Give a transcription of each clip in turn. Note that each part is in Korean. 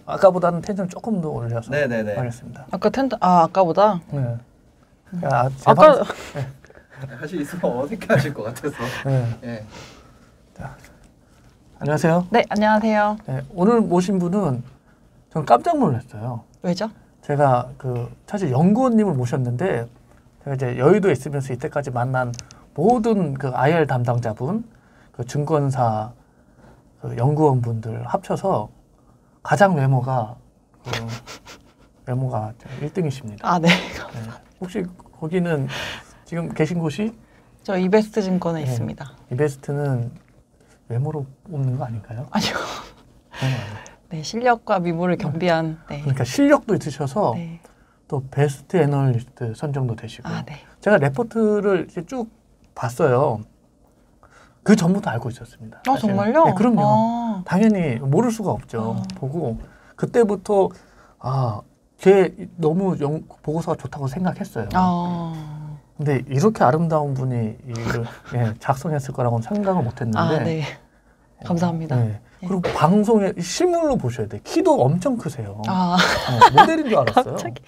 아까보다는 텐션 조금 더 올려서 네네네. 하겠습니다. 아까보다? 네. 야, 아까 네. 사실 있으면 어색해하실 것 같아서. 네. 네. 자, 안녕하세요. 네, 안녕하세요. 네, 오늘 모신 분은 전 깜짝 놀랐어요. 왜죠? 제가 사실 연구원님을 모셨는데 제가 이제 여의도에 있으면서 이때까지 만난 모든 그 IR 담당자분, 그 증권사 그 연구원분들 합쳐서 가장 외모가 1등이십니다. 아, 네. 네. 혹시 거기는 지금 계신 곳이? 저 이베스트 증권에 네. 있습니다. 이베스트는 외모로 뽑는 거 아닌가요? 아니요. 네, 실력과 미모를 겸비한. 네. 그러니까 실력도 있으셔서 네. 또 베스트 애널리스트 선정도 되시고. 아, 네. 제가 레포트를 이렇게 쭉 봤어요. 그 전부터 알고 있었습니다. 아, 사실은. 정말요? 네, 그럼요. 아. 당연히 모를 수가 없죠. 보고 그때부터 걔 너무 보고서가 좋다고 생각했어요. 근데 이렇게 아름다운 분이 작성했을 거라고는 생각을 못했는데. 아, 네. 감사합니다. 네. 그리고 방송에 실물로 보셔야 돼. 키도 엄청 크세요. 모델인 줄 알았어요. 갑자기.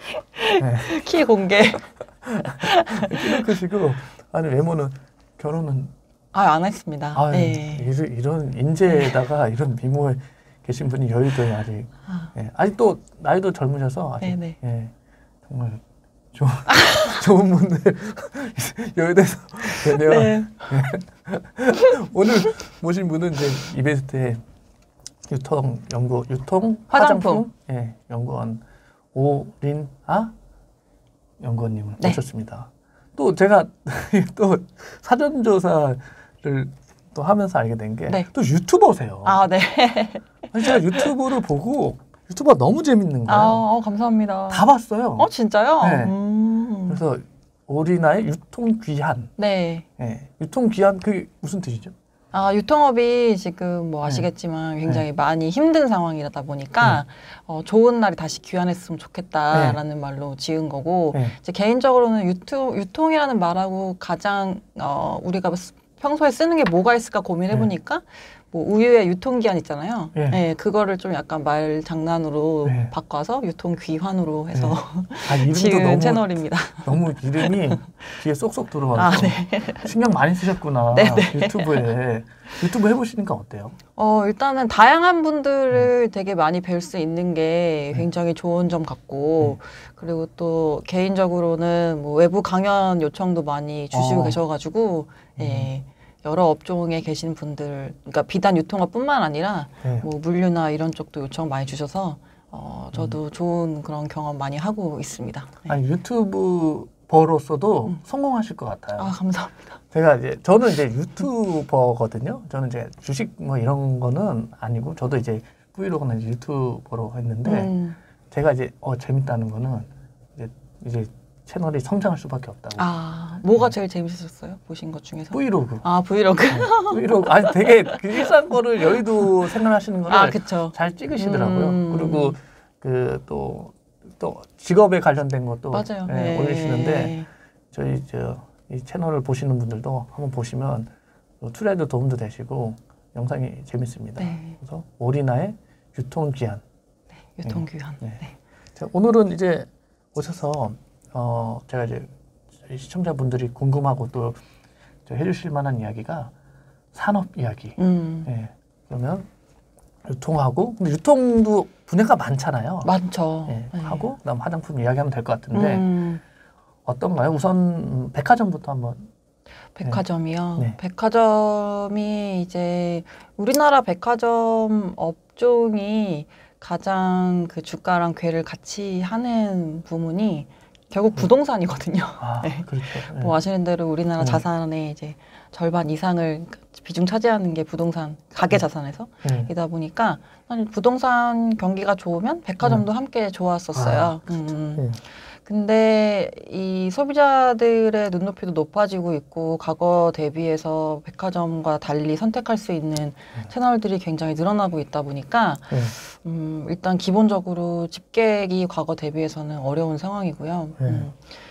네. 키 공개. 키도 크시고 아니 외모는 결혼은 안 했습니다. 네. 이런 인재에다가 이런 미모에 계신 분이 여의도에 아직 아직도 나이도 젊으셔서 아직 정말 좋은 분들 여의도에서 뵈네요. 네. 오늘 모신 분은 이제 이베스트의 유통 화장품 연구원 오린아 연구원님을 모셨습니다. 또 제가 또 사전 조사를 또 하면서 알게 된 게 또 유튜버세요. 네. 제가 유튜브를 보고 유튜브가 너무 재밌는 거예요. 감사합니다. 다 봤어요. 진짜요? 네. 그래서 오리나의 유통귀한. 네. 유통귀한 그게 무슨 뜻이죠? 유통업이 지금 뭐 아시겠지만 굉장히 많이 힘든 상황이다 보니까 좋은 날이 다시 귀환했으면 좋겠다라는 말로 지은 거고 이제 개인적으로는 유통이라는 말하고 가장 우리가 평소에 쓰는 게 뭐가 있을까 고민해 보니까 뭐 우유의 유통기한 있잖아요. 그거를 좀 약간 말 장난으로 바꿔서 유통귀환으로 해서 지은 채널입니다. 너무 이름이 귀에 쏙쏙 들어와서 신경 많이 쓰셨구나. 유튜브에. 유튜브 해보시니까 어때요? 일단은 다양한 분들을 되게 많이 뵐 수 있는 게 굉장히 좋은 점 같고 그리고 또 개인적으로는 뭐 외부 강연 요청도 많이 주시고 계셔가지고 여러 업종에 계신 분들, 그러니까 비단 유통업뿐만 아니라 뭐 물류나 이런 쪽도 요청 많이 주셔서 저도 좋은 그런 경험 많이 하고 있습니다. 아니, 유튜버로서도 성공하실 것 같아요. 감사합니다. 저는 이제 유튜버거든요. 저는 이제 주식 뭐 이런 거는 아니고 저도 이제 브이로그는 유튜버로 했는데 제가 이제 재밌다는 거는 이제 채널이 성장할 수밖에 없다고. 뭐가 제일 재밌으셨어요? 보신 것 중에서? 브이로그. 브이로그. 브이로그. 아니, 되게 그 일상 거를 여의도 생활하시는 거를 그쵸. 잘 찍으시더라고요. 그리고 또 직업에 관련된 것도 맞아요. 올리시는데 저희 이 채널을 보시는 분들도 한번 보시면 투자에도 도움도 되시고 영상이 재밌습니다. 그래서 오리나의 유통귀한. 유통귀한. 오늘은 이제 오셔서 제가 이제 시청자분들이 궁금하고 또 해주실 만한 이야기가 산업 이야기. 그러면 유통하고 근데 유통도 분야가 많잖아요. 많죠. 하고 그다음 화장품 이야기하면 될 것 같은데 어떤가요? 우선 백화점부터 한번. 백화점이요. 백화점이 이제 우리나라 백화점 업종이 가장 그 주가랑 궤를 같이 하는 부문이 결국 부동산이거든요. 그렇죠. 뭐 아시는 대로 우리나라 자산의 이제 절반 이상을 비중 차지하는 게 부동산, 가계 자산에서 이다 보니까 부동산 경기가 좋으면 백화점도 함께 좋았었어요. 근데 이 소비자들의 눈높이도 높아지고 있고 과거 대비해서 백화점과 달리 선택할 수 있는 채널들이 굉장히 늘어나고 있다 보니까 일단 기본적으로 집객이 과거 대비해서는 어려운 상황이고요.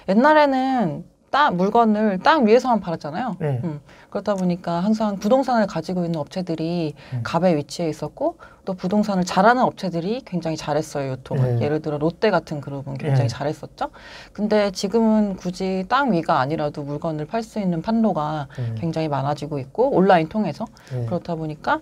옛날에는 물건을 땅 위에서만 팔았잖아요. 네. 그렇다 보니까 항상 부동산을 가지고 있는 업체들이 갑에 위치해 있었고 또 부동산을 잘하는 업체들이 굉장히 잘했어요. 유통을. 네. 예를 들어 롯데 같은 그룹은 굉장히 네. 잘했었죠. 근데 지금은 굳이 땅 위가 아니라도 물건을 팔 수 있는 판로가 굉장히 많아지고 있고 온라인 통해서 네. 그렇다 보니까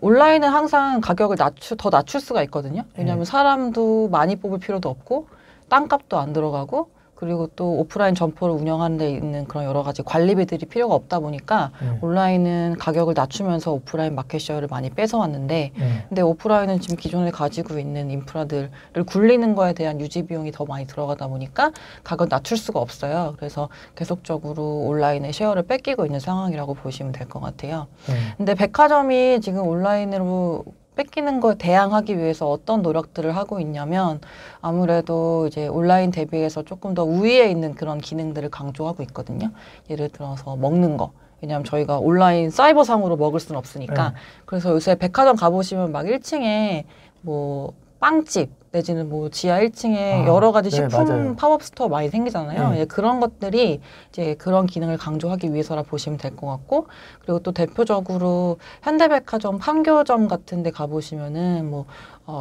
온라인은 항상 가격을 더 낮출 수가 있거든요. 왜냐하면 사람도 많이 뽑을 필요도 없고 땅값도 안 들어가고 그리고 또 오프라인 점포를 운영하는 데 있는 그런 여러 가지 관리비들이 필요가 없다 보니까 온라인은 가격을 낮추면서 오프라인 마켓쉐어를 많이 뺏어왔는데 근데 오프라인은 지금 기존에 가지고 있는 인프라들을 굴리는 거에 대한 유지 비용이 더 많이 들어가다 보니까 가격을 낮출 수가 없어요. 그래서 계속적으로 온라인의 쉐어를 뺏기고 있는 상황이라고 보시면 될 것 같아요. 근데 백화점이 지금 온라인으로 뺏기는 걸 대항하기 위해서 어떤 노력들을 하고 있냐면 아무래도 이제 온라인 대비해서 조금 더 우위에 있는 그런 기능들을 강조하고 있거든요. 예를 들어서 먹는 거. 왜냐하면 저희가 온라인 사이버상으로 먹을 수는 없으니까. 그래서 요새 백화점 가보시면 막 1층에 뭐 빵집 내지는 뭐 지하 1층에 여러 가지 식품 팝업 스토어 많이 생기잖아요. 예, 그런 것들이 이제 그런 기능을 강조하기 위해서라 보시면 될 것 같고 그리고 또 대표적으로 현대백화점 판교점 같은 데 가보시면은 뭐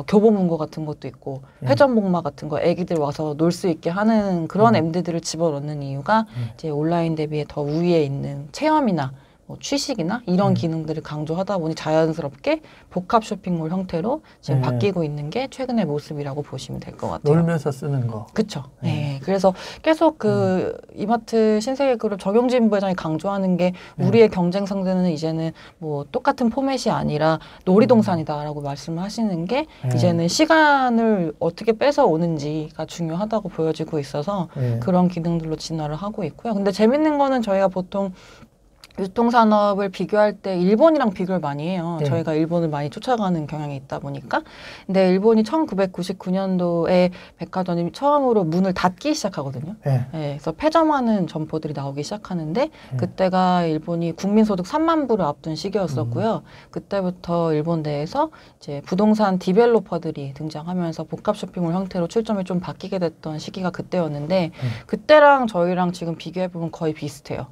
교보문고 같은 것도 있고 회전목마 같은 거 애기들 와서 놀 수 있게 하는 그런 MD들을 집어넣는 이유가 이제 온라인 대비에 더 우위에 있는 체험이나 뭐 취식이나 이런 기능들을 강조하다 보니 자연스럽게 복합 쇼핑몰 형태로 지금 바뀌고 있는 게 최근의 모습이라고 보시면 될 것 같아요. 놀면서 쓰는 거. 그렇죠. 네. 그래서 계속 그 이마트 신세계그룹 정용진 부회장이 강조하는 게 우리의 경쟁 상대는 이제는 뭐 똑같은 포맷이 아니라 놀이동산이다라고 말씀을 하시는 게 이제는 시간을 어떻게 뺏어 오는지가 중요하다고 보여지고 있어서 그런 기능들로 진화를 하고 있고요. 근데 재밌는 거는 저희가 보통 유통산업을 비교할 때 일본이랑 비교를 많이 해요. 저희가 일본을 많이 쫓아가는 경향이 있다 보니까. 근데 일본이 1999년도에 백화점이 처음으로 문을 닫기 시작하거든요. 그래서 폐점하는 점포들이 나오기 시작하는데 그때가 일본이 국민소득 3만 불을 앞둔 시기였었고요. 그때부터 일본 내에서 이제 부동산 디벨로퍼들이 등장하면서 복합 쇼핑몰 형태로 출점이 좀 바뀌게 됐던 시기가 그때였는데 그때랑 저희랑 지금 비교해보면 거의 비슷해요.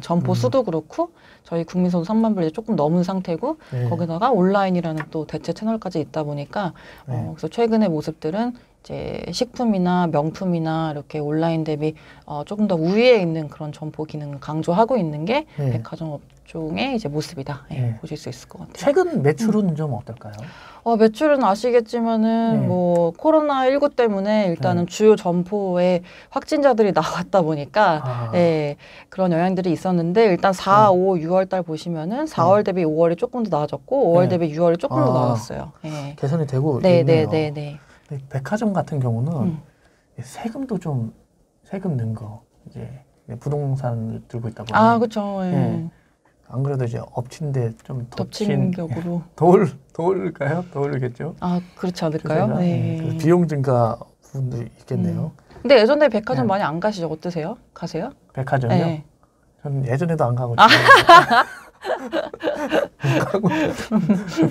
점포 수도 그렇고 저희 국민소득 3만 불이 조금 넘은 상태고 거기다가 온라인이라는 또 대체 채널까지 있다 보니까 그래서 최근의 모습들은 이제 식품이나 명품이나 이렇게 온라인 대비 조금 더 우위에 있는 그런 점포 기능을 강조하고 있는 게 백화점 업종의 이제 모습이다 보실 수 있을 것 같아요. 최근 매출은 좀 어떨까요? 매출은 아시겠지만은 뭐 코로나19 때문에 일단은 주요 점포에 확진자들이 나왔다 보니까 그런 영향들이 있었는데 일단 4, 5, 6월 달 보시면은 4월 대비 5월이 조금 더 나아졌고 5월 대비 6월이 조금 더 나아졌어요. 개선이 되고 네. 백화점 같은 경우는 세금도 좀 세금 는 거 이제 부동산을 들고 있다 보니 그렇죠. 안 그래도 이제 엎친데 좀 덮친 격으로 더울까요? 더울겠죠. 그렇지 않을까요? 그래서 비용 증가 부분도 있겠네요. 근데 예전에 백화점 많이 안 가시죠? 어떠세요? 가세요? 백화점이요? 저는 예전에도 안 가고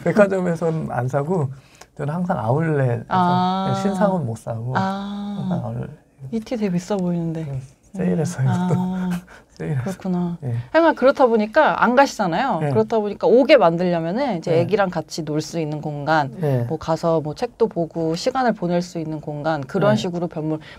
백화점에서는 안 사고 저는 항상 아울렛에서 신상은 못 사고 항상 아울렛. 이티 되게 비싸 보이는데. 세일해서 그렇구나. 하여간 그렇다 보니까 안 가시잖아요. 그렇다 보니까 오게 만들려면은 이제 애기랑 같이 놀 수 있는 공간, 뭐 가서 뭐 책도 보고 시간을 보낼 수 있는 공간 그런 식으로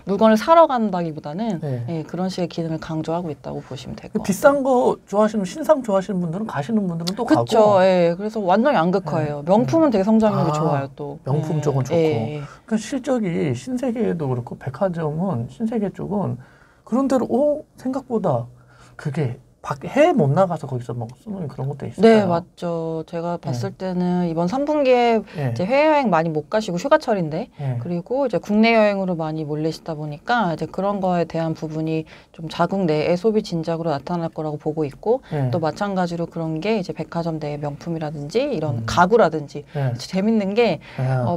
물건을 사러 간다기보다는 그런 식의 기능을 강조하고 있다고 보시면 될 것 같아요. 비싼 거 좋아하시는 신상 좋아하시는 분들은 가시는 분들은 또 가고. 그렇죠. 그래서 완전 양극화예요. 명품은 되게 성장력이 좋아요. 또 명품 쪽은 좋고. 그러니까 실적이 신세계도 그렇고 백화점은 신세계 쪽은 그런 대로 생각보다 그게 해외 못 나가서 거기서 뭐 쓰는 그런 것도 있어요. 네, 맞죠. 제가 봤을 때는 이번 3분기에 이제 해외여행 많이 못 가시고 휴가철인데 그리고 이제 국내 여행으로 많이 몰리시다 보니까 이제 그런 거에 대한 부분이 좀 자국 내의 소비 진작으로 나타날 거라고 보고 있고 또 마찬가지로 그런 게 이제 백화점 내의 명품이라든지 이런 가구라든지 재밌는 게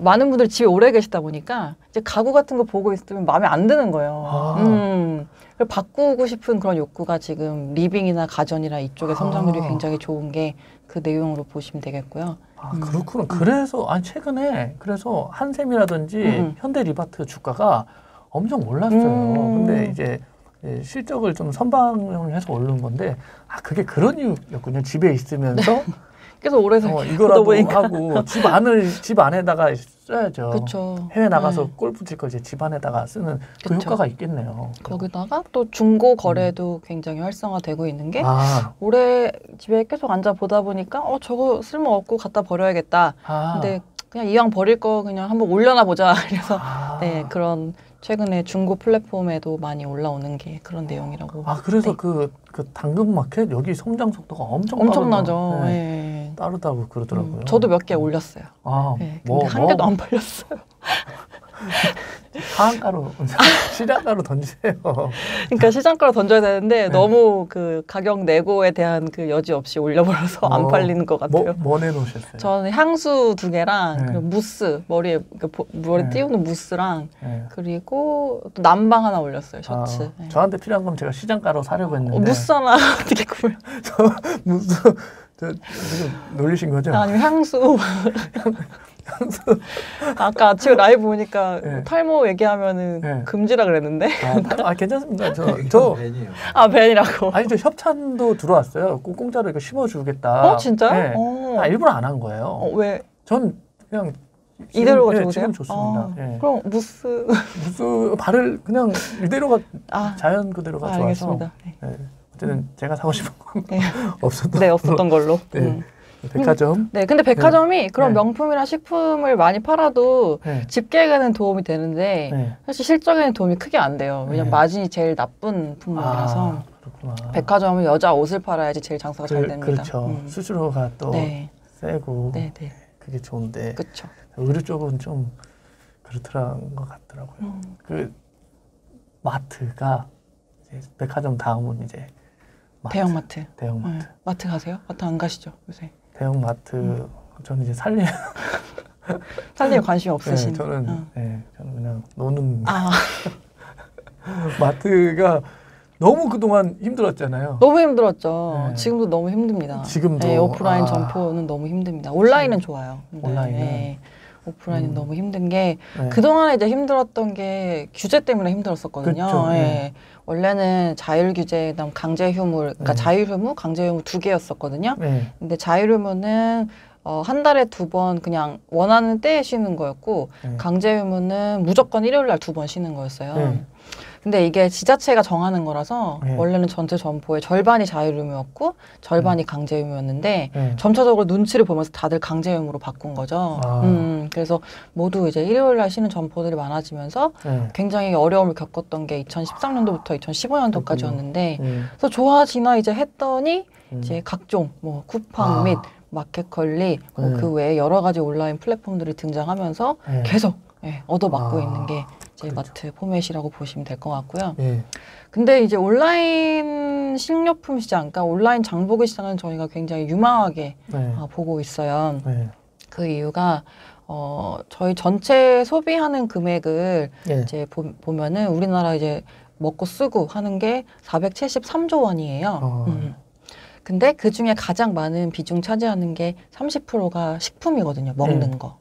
많은 분들이 집에 오래 계시다 보니까 이제 가구 같은 거 보고 있으면 마음에 안 드는 거예요. 바꾸고 싶은 그런 욕구가 지금 리빙이나 가전이나 이쪽의 성장률이 굉장히 좋은 게 그 내용으로 보시면 되겠고요. 그렇구나. 그래서 최근에 그래서 한샘이라든지 현대 리바트 주가가 엄청 올랐어요. 근데 이제 예, 실적을 좀 선방을 해서 오른 건데 그게 그런 이유였군요. 집에 있으면서 계속 오래 이거라도 하고 집 안에다가 써야죠. 그쵸. 해외 나가서 네. 골프 칠 거 이제 집 안에다가 쓰는 그 그쵸. 효과가 있겠네요. 거기다가 또 중고 거래도 굉장히 활성화되고 있는 게 아, 올해 집에 계속 앉아 보다 보니까 저거 쓸모 없고 갖다 버려야겠다. 근데 그냥 이왕 버릴 거 그냥 한번 올려놔 보자. 그래서 네, 그런 최근에 중고 플랫폼에도 많이 올라오는 게 그런 내용이라고. 그래서 네. 그 당근 마켓 여기 성장 속도가 엄청나죠. 네. 네. 빠르다고 그러더라고요. 저도 몇 개 올렸어요. 네, 근데 한 개도 안 팔렸어요. 하한가로 시장가로 던지세요. 그러니까 시장가로 던져야 되는데 너무 그 가격 내고에 대한 그 여지 없이 올려버려서 안 팔리는 것 같아요. 뭐 내놓으셨어요? 저는 향수 2개랑 네. 그리고 무스 머리에 네. 띄우는 무스랑 네. 그리고 또 남방 하나 올렸어요. 셔츠. 네. 저한테 필요한 건 제가 시장가로 사려고 했는데 무스 하나 어떻게 구매? 무스 지금 놀리신 거죠? 아니면 향수. 아까 아침에 라이브 보니까 네. 탈모 얘기하면은 네. 금지라 그랬는데. 괜찮습니다. 저 벤이에요. 벤이라고. 아니 저 협찬도 들어왔어요. 공짜로 이거 심어주겠다. 진짜요? 네. 일부러 안 한 거예요. 왜? 전 그냥 이대로가 지금, 좋으세요? 지금 좋습니다. 예. 그럼 무스. 무슨 발을 그냥 이대로가 아, 자연 그대로가 좋아서. 알겠습니다. 네. 네. 어쨌든 제가 사고 싶은 건 네. 없었던 걸로. 네. 백화점. 네, 근데 백화점이 그런 네. 명품이나 식품을 많이 팔아도 네. 집계에는 도움이 되는데 네. 사실 실적에는 도움이 크게 안 돼요. 왜냐면 네. 마진이 제일 나쁜 품목이라서 그렇구나. 백화점은 여자 옷을 팔아야지 제일 장사가 잘 됩니다. 그렇죠. 수수료가 또 네, 세고 네, 네, 그게 좋은데 그렇죠. 의류 쪽은 좀 그렇더란 것 같더라고요. 그 마트가 이제 백화점 다음은 이제 마트, 대형마트. 대형마트. 네. 마트 가세요? 마트 안 가시죠 요새? 대형마트 저는 이제 살림에 관심이 없으신. 저는 저는 그냥 노는 아, 마트가 너무 그동안 힘들었잖아요. 너무 힘들었죠. 네. 지금도 너무 힘듭니다. 지금도 네, 오프라인 점포는 너무 힘듭니다. 온라인은 좋아요. 근데, 온라인은? 네, 오프라인은 너무 힘든 게 네. 그동안에 이제 힘들었던 게 규제 때문에 힘들었었거든요. 그쵸, 예. 네. 원래는 자율규제, 그다음 강제휴무, 그러니까 네. 자율휴무, 강제휴무 2개였었거든요. 네. 근데 자율휴무는 한 달에 2번 그냥 원하는 때에 쉬는 거였고 네. 강제휴무는 무조건 일요일 날 2번 쉬는 거였어요. 네. 근데 이게 지자체가 정하는 거라서 네. 원래는 전체 점포의 절반이 자율휴무였고 절반이 강제휴무였는데 네. 점차적으로 눈치를 보면서 다들 강제휴무로 바꾼 거죠. 아. 그래서 모두 이제 일요일 날 쉬는 점포들이 많아지면서 네. 굉장히 어려움을 겪었던 게 2013년도부터 2015년도까지였는데 네. 그래서 좋아지나 이제 했더니 음. 이제 각종 뭐 쿠팡 및 마켓컬리 뭐 네. 그 외에 여러 가지 온라인 플랫폼들이 등장하면서 네. 계속 얻어맞고 아, 있는 게 이제 그렇죠. 마트 포맷이라고 보시면 될 것 같고요. 네. 근데 이제 온라인 식료품 시장, 그러니까 온라인 장보기 시장은 저희가 굉장히 유망하게 네. 보고 있어요. 네. 그 이유가 저희 전체 소비하는 금액을 네. 이제 보면은 우리나라 이제 먹고 쓰고 하는 게 473조 원이에요. 근데 그 중에 가장 많은 비중 차지하는 게 30%가 식품이거든요. 먹는 거.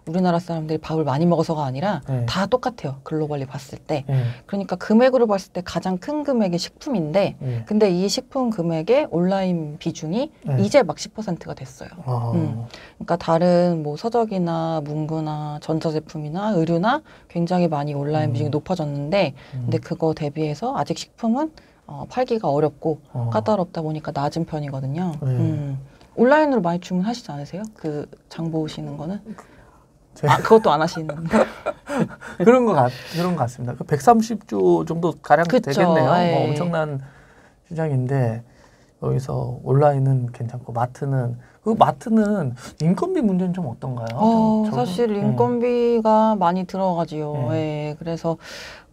우리나라 사람들이 밥을 많이 먹어서가 아니라 네. 다 똑같아요. 글로벌리 봤을 때. 네. 그러니까 금액으로 봤을 때 가장 큰 금액이 식품인데 네. 근데 이 식품 금액의 온라인 비중이 네. 이제 막 10%가 됐어요. 아. 그러니까 다른 뭐 서적이나 문구나 전자제품이나 의류나 굉장히 많이 온라인 비중이 높아졌는데 근데 그거 대비해서 아직 식품은 팔기가 어렵고 까다롭다 보니까 낮은 편이거든요. 네. 온라인으로 많이 주문하시지 않으세요? 그 장 보시는 거는? 그것도 안 하시는. 그런 것 같습니다. 그 130조 정도 가량 그쵸, 되겠네요. 예. 뭐 엄청난 시장인데 여기서 온라인은 괜찮고 마트는 인건비 문제는 좀 어떤가요? 사실 인건비가 많이 들어가지요. 네. 예, 그래서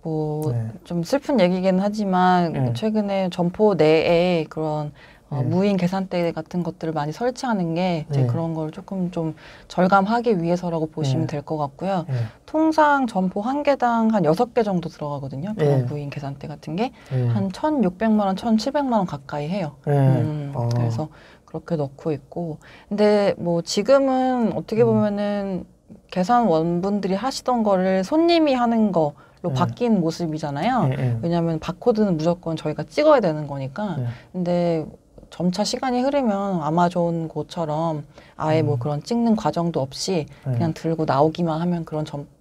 뭐 네. 좀 슬픈 얘기긴 하지만 네. 최근에 점포 내에 그런 네. 무인 계산대 같은 것들을 많이 설치하는 게 이제 네. 그런 걸 조금 좀 절감하기 위해서라고 보시면 네. 될 것 같고요. 네. 통상 점포 한 개당 한 6개 정도 들어가거든요. 그런 네. 무인 계산대 같은 게 네. 한 1,600만 원, 1,700만 원 가까이 해요. 네. 그래서 그렇게 넣고 있고. 근데 뭐 지금은 어떻게 보면은 계산원분들이 하시던 거를 손님이 하는 거 네. 바뀐 모습이잖아요. 네. 왜냐하면 바코드는 무조건 저희가 찍어야 되는 거니까. 네. 근데 점차 시간이 흐르면 아마존 고처럼 아예 뭐 그런 찍는 과정도 없이 네. 그냥 들고 나오기만 하면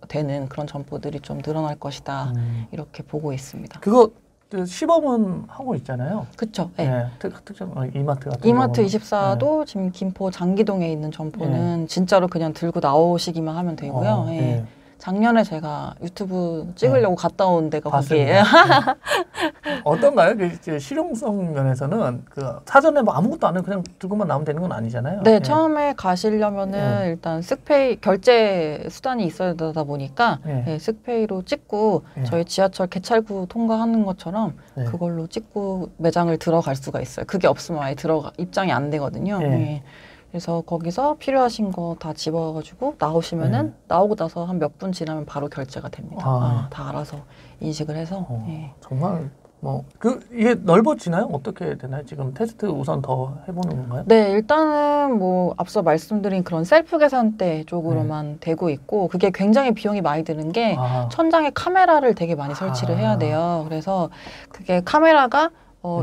되는 그런 점포들이 좀 늘어날 것이다. 이렇게 보고 있습니다. 그거 시범은 하고 있잖아요. 그쵸. 네. 네. 특정 이마트 같은 이마트 경우는. 24도 지금 김포 장기동에 있는 점포는 진짜로 그냥 들고 나오시기만 하면 되고요. 예. 네. 작년에 제가 유튜브 찍으려고 갔다 온 데가 거기에요. 봤습니다. 어떤가요? 그 이제 실용성 면에서는 그 사전에 뭐 아무것도 안 해도 그냥 들고만 나오면 되는 건 아니잖아요. 네, 예. 처음에 가시려면은 일단 쓱페이 결제 수단이 있어야 되다 보니까 예. 쓱페이로 찍고 예. 저희 지하철 개찰구 통과하는 것처럼 예. 그걸로 찍고 매장을 들어갈 수가 있어요. 그게 없으면 아예 입장이 안 되거든요. 예. 예. 그래서 거기서 필요하신 거 다 집어가지고 나오시면은 나오고 나서 한 몇 분 지나면 바로 결제가 됩니다. 다 알아서 인식을 해서. 예. 정말 뭐 이게 넓어지나요? 어떻게 되나요? 지금 테스트 우선 더 해보는 건가요? 네, 일단은 뭐 앞서 말씀드린 그런 셀프 계산대 쪽으로만 되고 있고 그게 굉장히 비용이 많이 드는 게 천장에 카메라를 되게 많이 설치를 해야 돼요. 그래서 그게 카메라가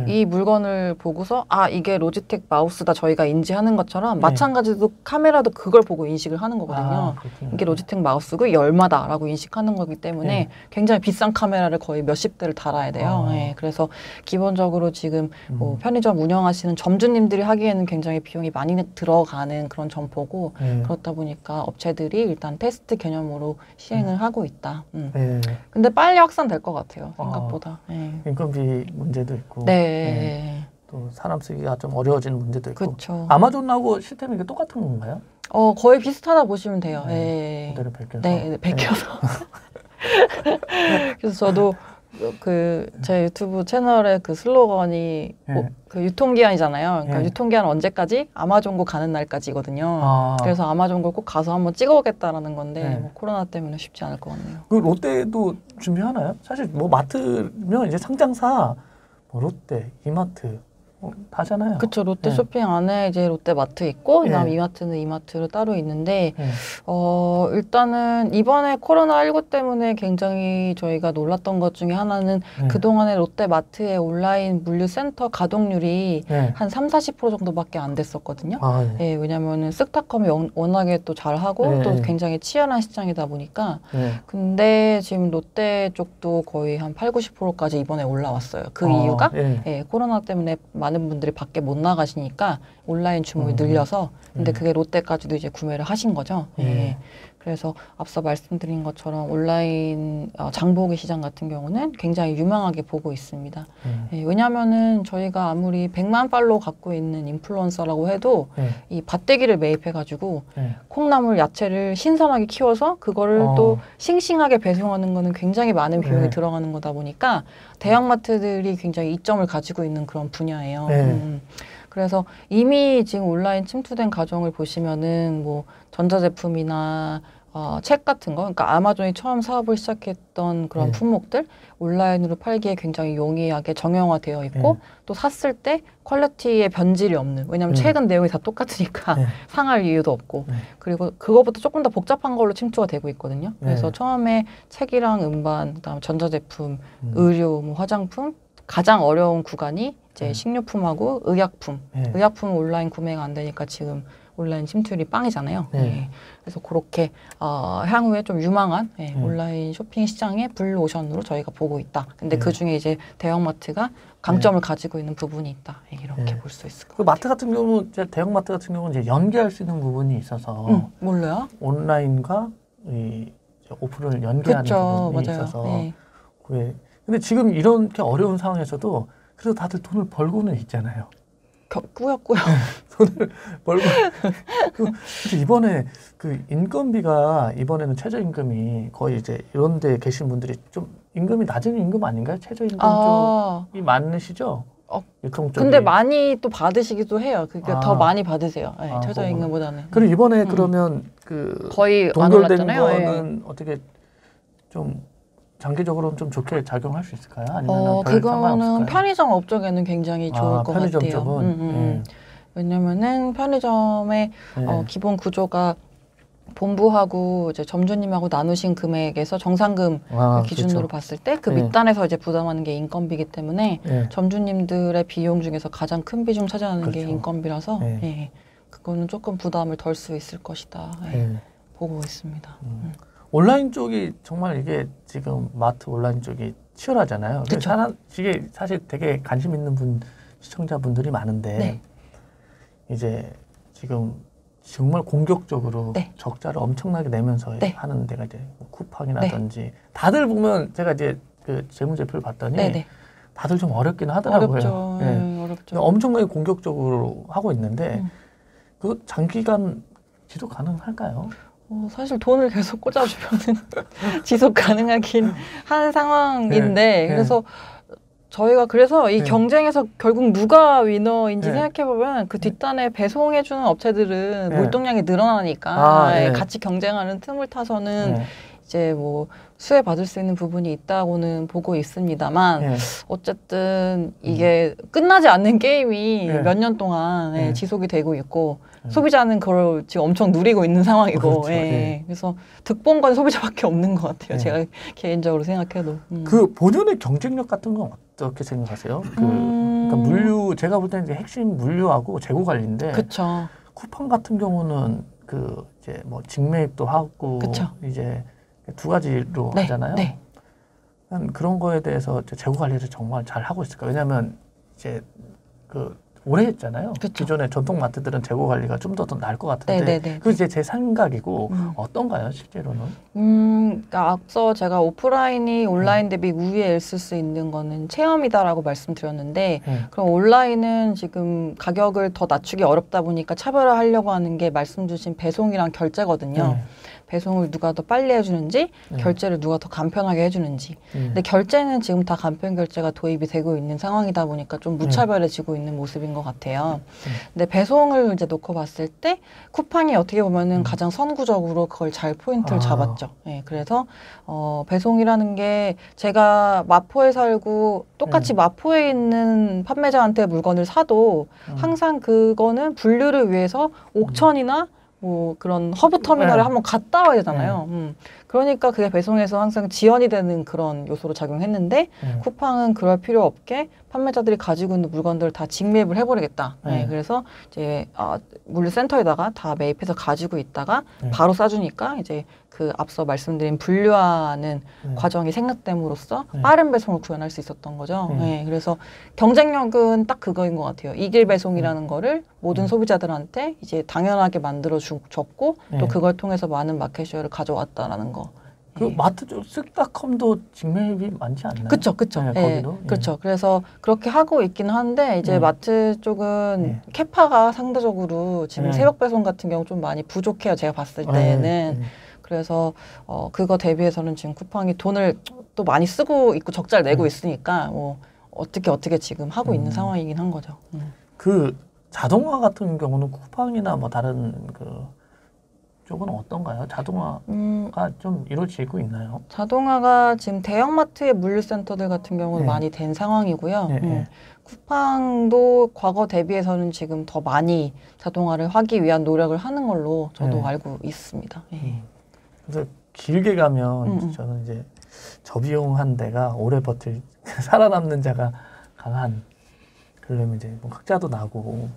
이 물건을 보고서 이게 로지텍 마우스다 저희가 인지하는 것처럼 마찬가지로 카메라도 그걸 보고 인식을 하는 거거든요. 이게 로지텍 마우스고 열마다라고 인식하는 거기 때문에 굉장히 비싼 카메라를 거의 몇십 대를 달아야 돼요. 네, 그래서 기본적으로 지금 뭐 편의점 운영하시는 점주님들이 하기에는 굉장히 비용이 많이 들어가는 그런 점포고 그렇다 보니까 업체들이 일단 테스트 개념으로 시행을 하고 있다. 근데 빨리 확산될 것 같아요. 생각보다. 인건비 문제도 있고. 네. 또 사람 쓰기가 좀 어려워지는 문제도 있고. 그쵸. 아마존하고 시스템이 똑같은 건가요? 거의 비슷하다 보시면 돼요. 모델을 베껴서. 네, 베껴서. 그래서 저도 제 유튜브 채널의 그 슬로건이 그 유통기한이잖아요. 그러니까 유통기한 언제까지? 아마존고 가는 날까지거든요. 그래서 아마존고 꼭 가서 한번 찍어오겠다라는 건데 뭐 코로나 때문에 쉽지 않을 것 같네요. 그 롯데도 준비하나요? 사실 뭐 마트면 이제 상장사 뭐 롯데, 이마트 다잖아요. 그렇죠. 롯데 쇼핑 안에 이제 롯데 마트 있고 그다음 이마트는 이마트로 따로 있는데 일단은 이번에 코로나19 때문에 굉장히 저희가 놀랐던 것 중에 하나는 그동안에 롯데 마트의 온라인 물류센터 가동률이 한 30-40% 정도밖에 안 됐었거든요. 왜냐면은 쓱닷컴이 워낙에 또 잘하고 또 굉장히 치열한 시장이다 보니까 근데 지금 롯데 쪽도 거의 한 80-90%까지 이번에 올라왔어요. 그 이유가 코로나 때문에 많은 분들이 밖에 못 나가시니까 온라인 주문이 늘려서 근데 그게 롯데까지도 이제 구매를 하신 거죠. 그래서 앞서 말씀드린 것처럼 온라인 장보기 시장 같은 경우는 굉장히 유망하게 보고 있습니다. 왜냐하면은 저희가 아무리 100만 팔로워 갖고 있는 인플루언서라고 해도 이 밭대기를 매입해가지고 콩나물, 야채를 신선하게 키워서 그거를 또 싱싱하게 배송하는 거는 굉장히 많은 비용이 들어가는 거다 보니까 대형마트들이 굉장히 이점을 가지고 있는 그런 분야예요. 그래서 이미 지금 온라인 침투된 가정을 보시면은 뭐 전자제품이나 책 같은 거, 그러니까 아마존이 처음 사업을 시작했던 그런 품목들 온라인으로 팔기에 굉장히 용이하게 정형화되어 있고 또 샀을 때 퀄리티의 변질이 없는, 왜냐하면 책은 내용이 다 똑같으니까 상할 이유도 없고 그리고 그거보다 조금 더 복잡한 걸로 침투가 되고 있거든요. 그래서 처음에 책이랑 음반, 그다음 전자제품, 의류, 뭐 화장품 가장 어려운 구간이 이제 식료품하고 의약품. 의약품은 온라인 구매가 안 되니까 지금 온라인 침투율이 빵이잖아요. 그래서 그렇게 향후에 좀 유망한 온라인 쇼핑 시장의 블루오션으로 저희가 보고 있다. 근데 그 중에 이제 대형마트가 강점을 가지고 있는 부분이 있다. 이렇게 볼 수 있을 것 같아요. 마트 같은 경우, 대형마트 같은 경우는 이제 연계할 수 있는 부분이 있어서 몰라요? 온라인과 이 오프를 연계하는 부분이 맞아요. 있어서 근데 지금 이렇게 어려운 상황에서도 그래도 다들 돈을 벌고는 있잖아요. 꾸역꾸역. 돈을 벌고. 근데 이번에 그 인건비가 이번에는 최저임금이 거의 이제 이런 데 계신 분들이 좀 임금이 낮은 임금 아닌가요? 최저임금 쪽이 많으시죠? 유통 쪽이. 근데 많이 또 받으시기도 해요. 그러니까 더 많이 받으세요. 최저임금보다는. 그리고 이번에 그러면 그 거의 동결된 거는 어떻게 좀 장기적으로는 좀 좋게 작용할 수 있을까요? 아니면 그거는 편의점 업종에는 굉장히 좋을 것 편의점 같아요. 쪽은? 왜냐면은 편의점의 기본 구조가 본부하고 이제 점주님하고 나누신 금액에서 정상금 기준으로 그렇죠. 봤을 때 그 네. 밑단에서 이제 부담하는 게 인건비이기 때문에 네. 점주님들의 비용 중에서 가장 큰 비중 차지하는 게 그렇죠. 인건비라서 네. 예, 그거는 조금 부담을 덜 수 있을 것이다. 예, 네. 보고 있습니다. 온라인 쪽이 정말 이게 지금 마트 온라인 쪽이 치열하잖아요. 그쵸. 이게 사실 되게 관심 있는 시청자분들이 많은데 네. 이제 지금 정말 공격적으로 네. 적자를 엄청나게 내면서 네. 하는 데가 이제 뭐 쿠팡이라든지 다들 보면 제가 이제 그 재무제표를 봤더니 네네. 다들 좀 어렵긴 하더라고요. 어렵죠. 예. 어렵죠. 엄청나게 공격적으로 하고 있는데 음. 그 장기간 지속 가능할까요? 사실 돈을 계속 꽂아주면은 지속 가능하긴 한 상황인데 네. 그래서 저희가 그래서 이 네. 경쟁에서 결국 누가 위너인지 네. 생각해보면 그 뒷단에 배송해주는 업체들은 네. 물동량이 늘어나니까 아, 네. 같이 경쟁하는 틈을 타서는 네. 이제 뭐 수혜 받을 수 있는 부분이 있다고는 보고 있습니다만 네. 어쨌든 이게 끝나지 않는 게임이 네. 몇 년 동안 네. 지속이 되고 있고 소비자는 그걸 지금 엄청 누리고 있는 상황이고 그렇죠. 예. 네. 그래서 득본 건 소비자밖에 없는 것 같아요. 네. 제가 개인적으로 생각해도 그 본연의 경쟁력 같은 건 어떻게 생각하세요? 그러니까 물류 제가 볼 때는 이제 핵심 물류하고 재고 관리인데 그렇죠. 쿠팡 같은 경우는 그 이제 뭐 직매입도 하고 그쵸. 이제 두 가지로 네. 하잖아요. 네. 그런 거에 대해서 이제 재고 관리를 정말 잘 하고 있을까? 왜냐하면 이제 그 오래 했잖아요. 그쵸. 기존의 전통 마트들은 재고 관리가 좀 더 나을 것 같은데 네네네. 그 이제 제 생각이고 어떤가요, 실제로는? 그러니까 앞서 제가 오프라인이 온라인 대비 우위에 있을 수 있는 거는 체험이다라고 말씀드렸는데 네. 그럼 온라인은 지금 가격을 더 낮추기 어렵다 보니까 차별화하려고 하는 게 말씀 주신 배송이랑 결제거든요. 네. 배송을 누가 더 빨리 해주는지 네. 결제를 누가 더 간편하게 해주는지 근데 결제는 지금 다 간편 결제가 도입이 되고 있는 상황이다 보니까 좀 무차별해지고 있는 모습인 것 같아요. 근데 배송을 이제 놓고 봤을 때 쿠팡이 어떻게 보면은 가장 선구적으로 그걸 잘 포인트를 잡았죠. 예, 그래서 배송이라는 게 제가 마포에 살고 똑같이 마포에 있는 판매자한테 물건을 사도 항상 그거는 분류를 위해서 옥천이나 뭐 그런 허브 터미널에 네. 한번 갔다 와야 되잖아요. 그러니까 그게 배송에서 항상 지연이 되는 그런 요소로 작용했는데 쿠팡은 그럴 필요 없게 판매자들이 가지고 있는 물건들을 다 직매입을 해버리겠다. 네, 그래서 이제 물류센터에다가 다 매입해서 가지고 있다가 바로 싸주니까 이제 그 앞서 말씀드린 분류하는 과정이 생략됨으로써 빠른 배송을 구현할 수 있었던 거죠. 네, 그래서 경쟁력은 딱 그거인 것 같아요. 이길 배송이라는 거를 모든 소비자들한테 이제 당연하게 만들어 줬고 또 그걸 통해서 많은 마켓쉐어를 가져왔다라는 거. 그 마트 쪽 쓱닷컴도 직매입이 많지 않나요? 그렇죠. 네, 예, 거기도. 그렇죠. 그래서 그렇게 하고 있긴 한데 이제 마트 쪽은 캐파가 상대적으로 지금 새벽 배송 같은 경우 좀 많이 부족해요. 제가 봤을 때는. 그래서 그거 대비해서는 지금 쿠팡이 돈을 또 많이 쓰고 있고 적자를 내고 있으니까 뭐 어떻게 지금 하고 있는 상황이긴 한 거죠. 그 자동화 같은 경우는 쿠팡이나 뭐 다른 그 쪽은 어떤가요? 자동화가 좀 이루어지고 있나요? 자동화가 지금 대형마트의 물류센터들 같은 경우는 많이 된 상황이고요. 쿠팡도 과거 대비해서는 지금 더 많이 자동화를 하기 위한 노력을 하는 걸로 저도 알고 있습니다. 그래서 길게 가면 저는 이제 저비용한 데가 오래 버틸 살아남는 자가 강한 그러면 이제 뭐 흑자도 나고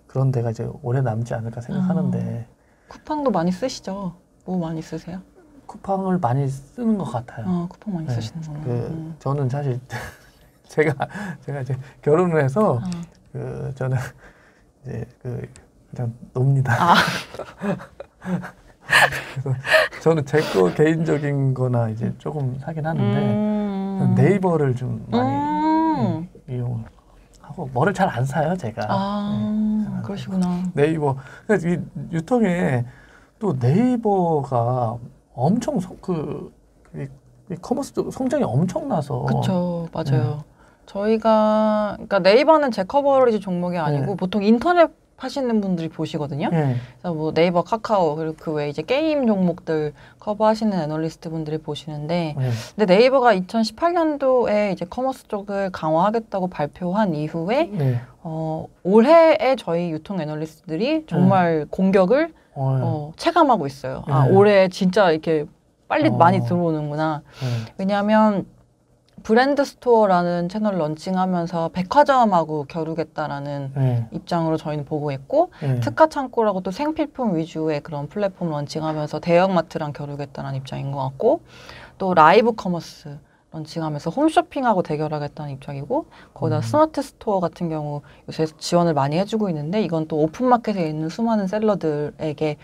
그런 데가 이제 오래 남지 않을까 생각하는데 쿠팡도 많이 쓰시죠? 뭐 많이 쓰세요? 쿠팡을 많이 쓰는 것 같아요. 쿠팡 많이 쓰시는구나. 저는 사실 제가 이제 결혼을 해서 저는 이제 그냥 놉니다. 그래서 저는 제 거 개인적인 거나 이제 조금 사긴 하는데 네이버를 좀 많이 이용하고 뭐를 잘 안 사요, 제가. 그러시구나. 네이버. 그래서 이 유통에 또 네이버가 엄청 이 커머스 쪽 성장이 엄청나서. 그렇죠, 맞아요. 저희가 그러니까 네이버는 제 커버리지 종목이 아니고 보통 인터넷 하시는 분들이 보시거든요. 그래서 뭐 네이버, 카카오 그리고 그 외에 이제 게임 종목들 커버하시는 애널리스트 분들이 보시는데, 근데 네이버가 2018년도에 이제 커머스 쪽을 강화하겠다고 발표한 이후에 올해에 저희 유통 애널리스트들이 정말 공격을 체감하고 있어요. 네. 아, 올해 진짜 이렇게 빨리 많이 어. 들어오는구나. 네. 왜냐하면 브랜드 스토어라는 채널을 런칭하면서 백화점하고 겨루겠다라는 네. 입장으로 저희는 보고 있고 네. 특가 창고라고 또 생필품 위주의 그런 플랫폼 런칭하면서 대형마트랑 겨루겠다는 입장인 것 같고 또 라이브 커머스 런칭하면서 홈쇼핑하고 대결하겠다는 입장이고 거기다 스마트 스토어 같은 경우 요새 지원을 많이 해주고 있는데 이건 또 오픈마켓에 있는 수많은 셀러들에게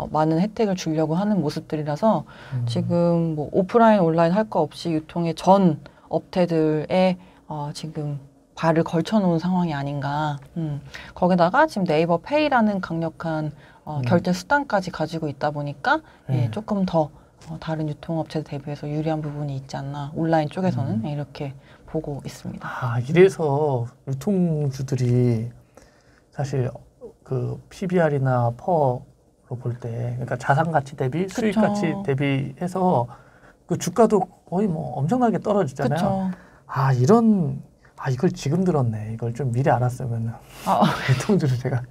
많은 혜택을 주려고 하는 모습들이라서 지금 뭐 오프라인 온라인 할 거 없이 유통의 전 업체들의 지금 발을 걸쳐놓은 상황이 아닌가. 거기다가 지금 네이버 페이라는 강력한 결제 수단까지 가지고 있다 보니까 예, 조금 더 다른 유통업체 대비해서 유리한 부분이 있지 않나. 온라인 쪽에서는 이렇게 보고 있습니다. 아, 이래서 유통주들이 사실 그 PBR이나 퍼로 볼 때, 그러니까 자산 가치 대비 수익 그쵸. 가치 대비해서 그 주가도 거의 뭐 엄청나게 떨어지잖아요. 그렇죠. 아, 이걸 지금 들었네. 이걸 좀 미리 알았으면 유통주를 제가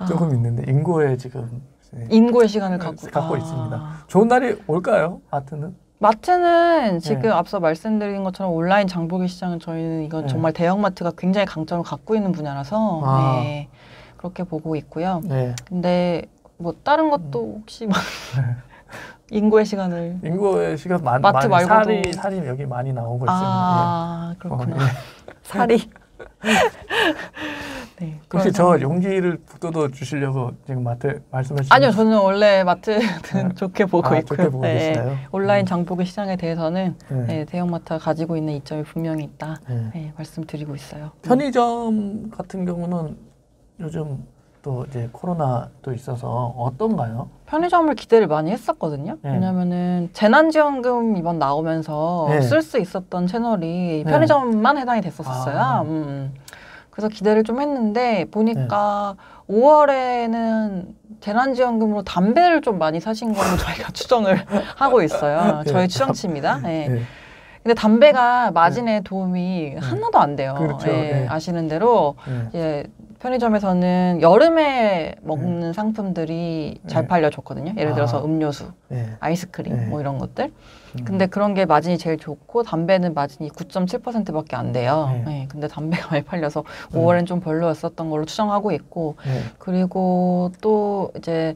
조금 있는데 인고에 지금 인고의 시간을 갖고 있습니다. 좋은 날이 올까요? 마트는? 마트는 지금 앞서 말씀드린 것처럼 온라인 장보기 시장은 저희는 이건 정말 대형마트가 굉장히 강점을 갖고 있는 분야라서 네, 그렇게 보고 있고요. 네. 근데 뭐 다른 것도 혹시 막 인고의 시간을 마트 말고도 살이 여기 많이 나오고 있습니다. 그렇구나. 살이. 네, 혹시 저 용기를 북돋워 주시려고 지금 마트 말씀하시는? 아니요, 저는 원래 마트는 좋게 보고 있고요. 좋게 보고 계시나요? 온라인 장보기 시장에 대해서는 대형마트가 가지고 있는 이점이 분명히 있다. 말씀드리고 있어요. 편의점 같은 경우는 요즘 또 이제 코로나도 있어서 어떤가요? 편의점을 기대를 많이 했었거든요. 왜냐면은 재난지원금 이번 나오면서 쓸 수 있었던 채널이 편의점만 해당이 됐었어요. 그래서 기대를 좀 했는데 보니까 5월에는 재난지원금으로 담배를 좀 많이 사신 걸로 저희가 추정을 하고 있어요. 저희 추정치입니다. 근데 담배가 마진에 도움이 하나도 안 돼요. 그렇죠. 아시는 대로 이제 편의점에서는 여름에 먹는 상품들이 잘 팔려졌거든요. 예를 들어서 음료수, 아이스크림 뭐 이런 것들. 근데 그런 게 마진이 제일 좋고 담배는 마진이 9.7%밖에 안 돼요. 근데 담배가 많이 팔려서 5월엔 좀 별로였었던 걸로 추정하고 있고 그리고 또 이제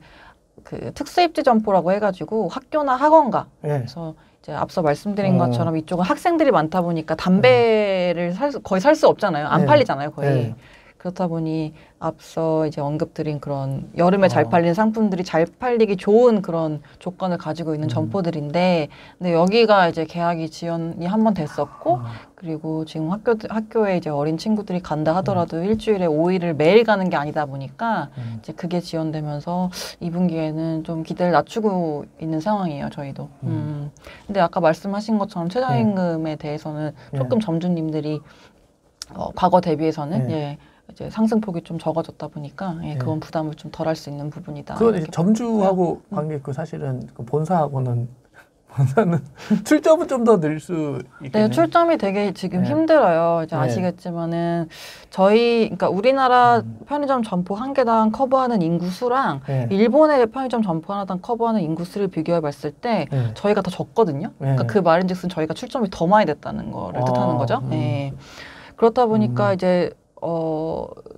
그 특수입지 점포라고 해가지고 학교나 학원가 그래서 이제 앞서 말씀드린 것처럼 이쪽은 학생들이 많다 보니까 담배를 거의 살 수 없잖아요. 안 팔리잖아요, 거의. 그렇다 보니 앞서 이제 언급드린 그런 여름에 잘 팔리는 상품들이 잘 팔리기 좋은 그런 조건을 가지고 있는 점포들인데, 근데 여기가 이제 계약이 지연이 한 번 됐었고, 그리고 지금 학교에 이제 어린 친구들이 간다 하더라도 일주일에 5일을 매일 가는 게 아니다 보니까 이제 그게 지연되면서 2분기에는 좀 기대를 낮추고 있는 상황이에요, 저희도. 근데 아까 말씀하신 것처럼 최저임금에 대해서는 조금 점주님들이 과거 대비해서는 이제 상승폭이 좀 적어졌다 보니까 그건 부담을 좀 덜 할 수 있는 부분이다. 그건 점주하고 관계 있고 사실은 그 본사는 출점은 좀 더 늘 수 있겠네요. 네, 출점이 되게 지금 힘들어요. 이제 아시겠지만은 그러니까 우리나라 편의점 점포 한 개당 커버하는 인구 수랑 일본의 편의점 점포 하나당 커버하는 인구 수를 비교해 봤을 때 저희가 더 적거든요. 그러니까 그 말인즉슨 저희가 출점이 더 많이 됐다는 거를 뜻하는 거죠. 그렇다 보니까 이제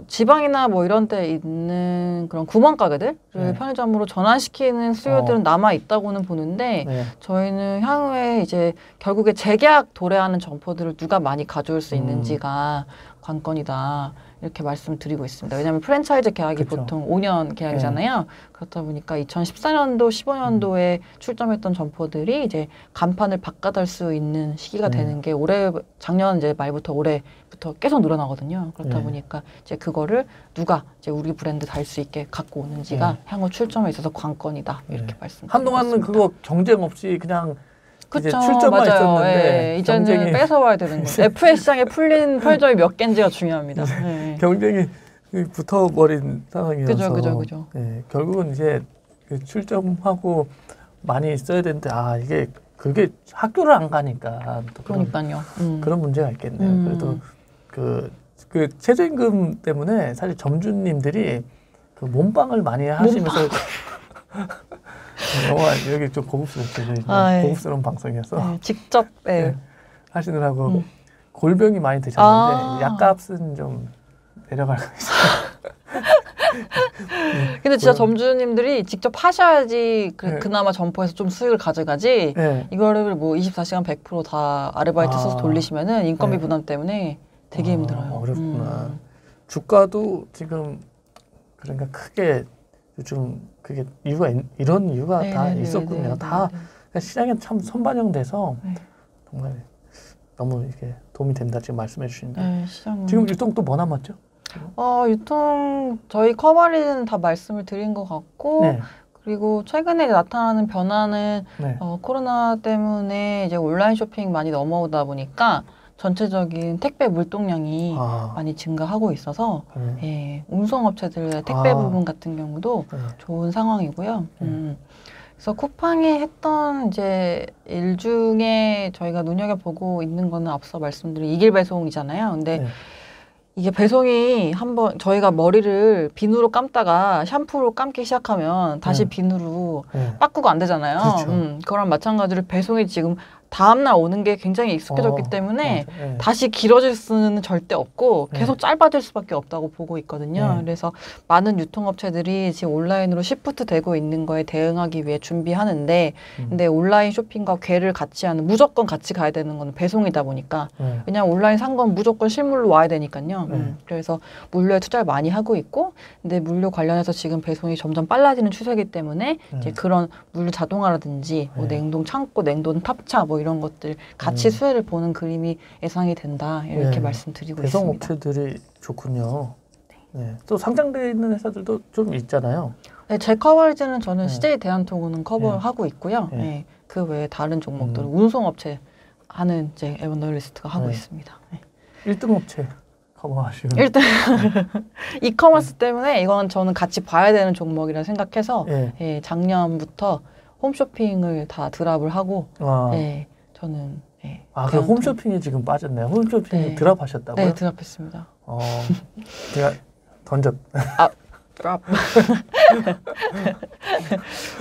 지방이나 뭐 이런 데 있는 그런 구멍가게들을 편의점으로 전환시키는 수요들은 남아 있다고는 보는데 저희는 향후에 이제 결국에 재계약 도래하는 점포들을 누가 많이 가져올 수 있는지가 관건이다. 이렇게 말씀드리고 있습니다. 왜냐하면 프랜차이즈 계약이 보통 5년 계약이잖아요. 그렇다 보니까 2014년도, 15년도에 출점했던 점포들이 이제 간판을 바꿔달 수 있는 시기가 되는 게 작년 이제 말부터 올해부터 계속 늘어나거든요. 그렇다 보니까 이제 그거를 누가 이제 우리 브랜드 달 수 있게 갖고 오는지가 향후 출점에 있어서 관건이다. 이렇게 말씀드리고 한동안은 있습니다. 그거 경쟁 없이 그냥 그쵸, 이제 출점만 맞아요. 있었는데 이제는 뺏어와야 되는 거예요. FA 시장에 풀린 편의점이 몇 개인지가 중요합니다. 경쟁이 붙어버린 상황이어서 그죠. 결국은 이제 출점하고 많이 써야 되는데 그게 학교를 안 가니까 또 그러니까요. 그런 문제가 있겠네요. 그래도 그 최저임금 때문에 사실 점주님들이 그 몸빵을 많이 하시면서 영화 여기 좀 고급스럽죠. 고급스러운 방송이어서 직접 하시느라고 골병이 많이 드셨는데 약값은 좀 내려갈 수 있어요. 근데 진짜 점주님들이 직접 하셔야지 그나마 점포에서 좀 수익을 가져가지 이거를 뭐 24시간 100% 다 아르바이트 써서 돌리시면은 인건비 부담 때문에 되게 힘들어요. 어렵구나. 주가도 지금 그러니까 크게 요즘 그게 이유가 이런 이유가 다 있었군요. 다 시장에 참 선반영돼서 정말 너무 이게 도움이 된다 지금 말씀해 주시는데 지금 유통 또 뭐 남았죠? 유통 저희 커버리지는 다 말씀을 드린 것 같고 그리고 최근에 나타나는 변화는 코로나 때문에 이제 온라인 쇼핑 많이 넘어오다 보니까 전체적인 택배 물동량이 많이 증가하고 있어서 운송업체들의 택배 부분 같은 경우도 좋은 상황이고요. 그래서 쿠팡이 했던 이제 일 중에 저희가 눈여겨보고 있는 거는 앞서 말씀드린 이길 배송이잖아요. 근데 이게 배송이 한번 저희가 머리를 비누로 감다가 샴푸로 감기 시작하면 다시 비누로 바꾸고 안 되잖아요. 그렇죠. 그거랑 마찬가지로 배송이 지금 다음날 오는 게 굉장히 익숙해졌기 때문에 다시 길어질 수는 절대 없고 계속 짧아질 수밖에 없다고 보고 있거든요. 그래서 많은 유통업체들이 지금 온라인으로 시프트 되고 있는 거에 대응하기 위해 준비하는데 근데 온라인 쇼핑과 궤를 같이 하는 무조건 같이 가야 되는 건 배송이다 보니까 왜냐면 온라인 산 건 무조건 실물로 와야 되니까요. 그래서 물류에 투자를 많이 하고 있고 근데 물류 관련해서 지금 배송이 점점 빨라지는 추세이기 때문에 이제 그런 물류 자동화라든지 뭐 냉동 창고, 냉동 탑차 뭐 이런 것들 같이 수혜를 보는 그림이 예상이 된다 이렇게 말씀드리고 배송 있습니다. 업체들이 좋군요. 또 상장되어 있는 회사들도 좀 있잖아요. 제 커버리지는 저는 CJ 대한통운은 커버하고 있고요. 그 외에 다른 종목들은 운송업체 하는 이제 에버널리스트가 하고 있습니다. 1등 업체 커버하시는. 1등 이커머스 때문에 이건 저는 같이 봐야 되는 종목이라 생각해서 작년부터 홈쇼핑을 다 드랍을 하고 저는 그 홈쇼핑이 지금 빠졌네요. 홈쇼핑이 드랍하셨다고요? 네, 드랍했습니다. 제가 던졌. 드랍.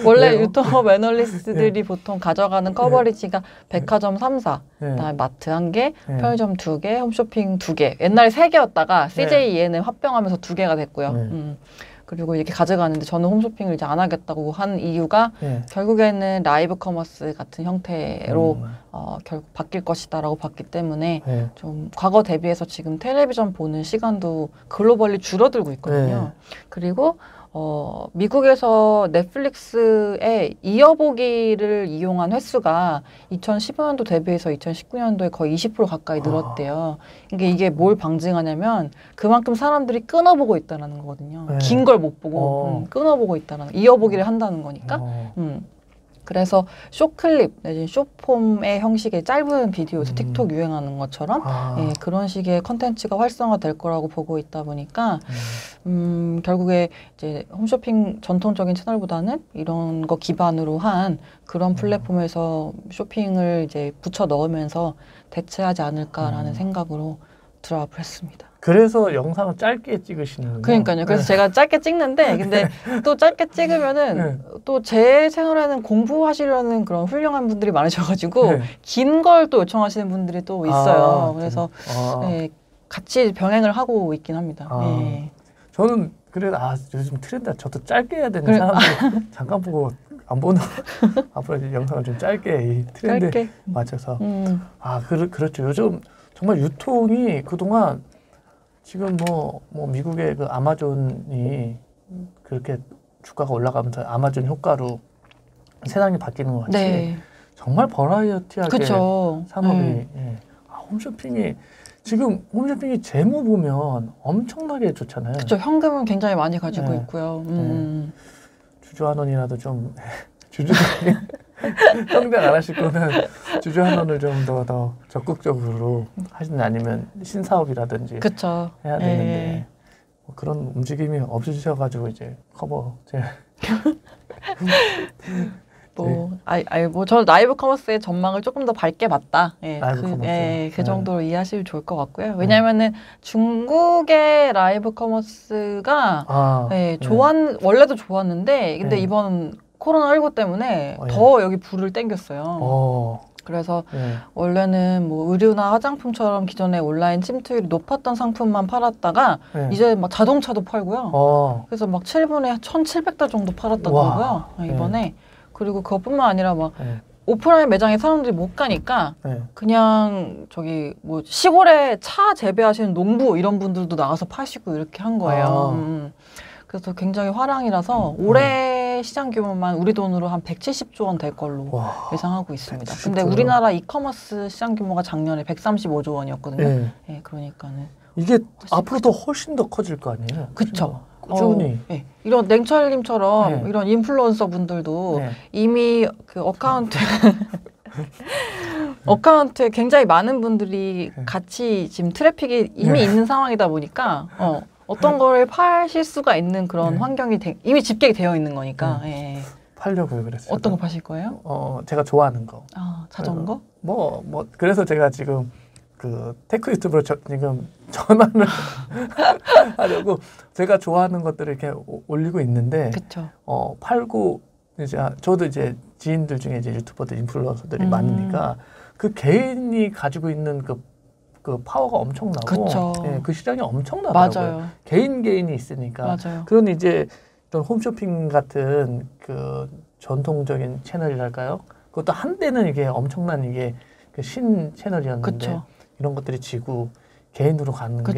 원래 유통업 애널리스트들이 보통 가져가는 커버리지가 백화점 3사, 그다음에 마트 1개, 편의점 2개, 홈쇼핑 2개. 옛날에 3개였다가 CJ ENM 합병하면서 2개가 됐고요. 그리고 이렇게 가져가는데 저는 홈쇼핑을 이제 안 하겠다고 한 이유가 결국에는 라이브 커머스 같은 형태로 결국 바뀔 것이다라고 봤기 때문에 좀 과거 대비해서 지금 텔레비전 보는 시간도 글로벌리 줄어들고 있거든요. 그리고 미국에서 넷플릭스의 이어보기를 이용한 횟수가 2015년도 대비해서 2019년도에 거의 20% 가까이 늘었대요. 그러니까 이게 뭘 방증하냐면 그만큼 사람들이 끊어보고 있다는 거거든요. 긴 걸 못 보고 끊어보고 있다는 이어보기를 한다는 거니까. 그래서 쇼클립 내지 쇼폼의 형식의 짧은 비디오에서 틱톡 유행하는 것처럼 그런 식의 컨텐츠가 활성화될 거라고 보고 있다 보니까 결국에 이제 홈쇼핑 전통적인 채널보다는 이런 거 기반으로 한 그런 플랫폼에서 쇼핑을 이제 붙여 넣으면서 대체하지 않을까라는 생각으로 드랍을 했습니다. 그래서 영상을 짧게 찍으시는. 그러니까요. 그래서 제가 짧게 찍는데 근데 또 짧게 찍으면은 또 제 채널에는 공부하시려는 그런 훌륭한 분들이 많으셔가지고 긴 걸 또 요청하시는 분들이 또 있어요. 그래서 같이 병행을 하고 있긴 합니다. 저는 그래도 요즘 트렌드 저도 짧게 해야 되는 사람들 잠깐 보고 안 보는 앞으로 이제 영상을 좀 짧게 이 트렌드에 맞춰서 그렇죠. 요즘 정말 유통이 그동안 지금 뭐 미국의 그 아마존이 그렇게 주가가 올라가면서 아마존 효과로 세상이 바뀌는 것 같이 정말 버라이어티하게 산업이 홈쇼핑이 지금 홈쇼핑이 재무 보면 엄청나게 좋잖아요. 그렇죠. 현금은 굉장히 많이 가지고 있고요. 주주환원이라도 좀 주주들이 평등 안 하실 거면 주주환원을 좀 더 적극적으로 하시는 아니면 신사업이라든지 해야 되는데 뭐 그런 움직임이 없으셔가지고 이제 커버 뭐 저는 라이브 커머스의 전망을 조금 더 밝게 봤다. 예, 라이브 커머스. 그 정도로 이해하시면 좋을 것 같고요. 왜냐하면은 중국의 라이브 커머스가 원래도 좋았는데 근데 이번 코로나19 때문에 더 여기 불을 땡겼어요. 그래서 원래는 뭐 의류나 화장품처럼 기존에 온라인 침투율이 높았던 상품만 팔았다가 이제 막 자동차도 팔고요. 그래서 막 7분에 1,700달 정도 팔았다고요. 이번에. 그리고 그것뿐만 아니라 막 오프라인 매장에 사람들이 못 가니까 그냥 저기 뭐 시골에 차 재배하시는 농부 이런 분들도 나가서 파시고 이렇게 한 거예요. 그래서 굉장히 화랑이라서 올해 시장 규모만 우리 돈으로 한 170조 원 될 걸로 예상하고 있습니다. 근데 우리나라 이커머스 시장 규모가 작년에 135조 원이었거든요. 그러니까는 이게 앞으로도 훨씬 더 커질 거 아니에요? 그렇죠. 꾸준히. 이런 냉철님처럼 이런 인플루언서 분들도 이미 그 어카운트에 굉장히 많은 분들이 같이 지금 트래픽이 이미 있는 상황이다 보니까 어떤 거를 파실 수가 있는 그런 환경이 이미 집계가 되어 있는 거니까. 팔려고요, 그랬어요. 어떤 거 파실 거예요? 제가 좋아하는 거. 자전거? 그래서 제가 지금 그 테크 유튜브로 지금 전환을 하려고 제가 좋아하는 것들을 이렇게 올리고 있는데, 그쵸. 팔고 이제 저도 이제 지인들 중에 이제 유튜버들, 인플루언서들이 많으니까 그 개인이 가지고 있는 그 파워가 엄청나고, 그 시장이 엄청나더라고요. 맞아요. 개인이 있으니까. 맞아요. 그런 이제 어떤 홈쇼핑 같은 그 전통적인 채널이랄까요? 그것도 한때는 이게 엄청난 이게 그 신 채널이었는데 그쵸. 이런 것들이 지고 개인으로 가는 게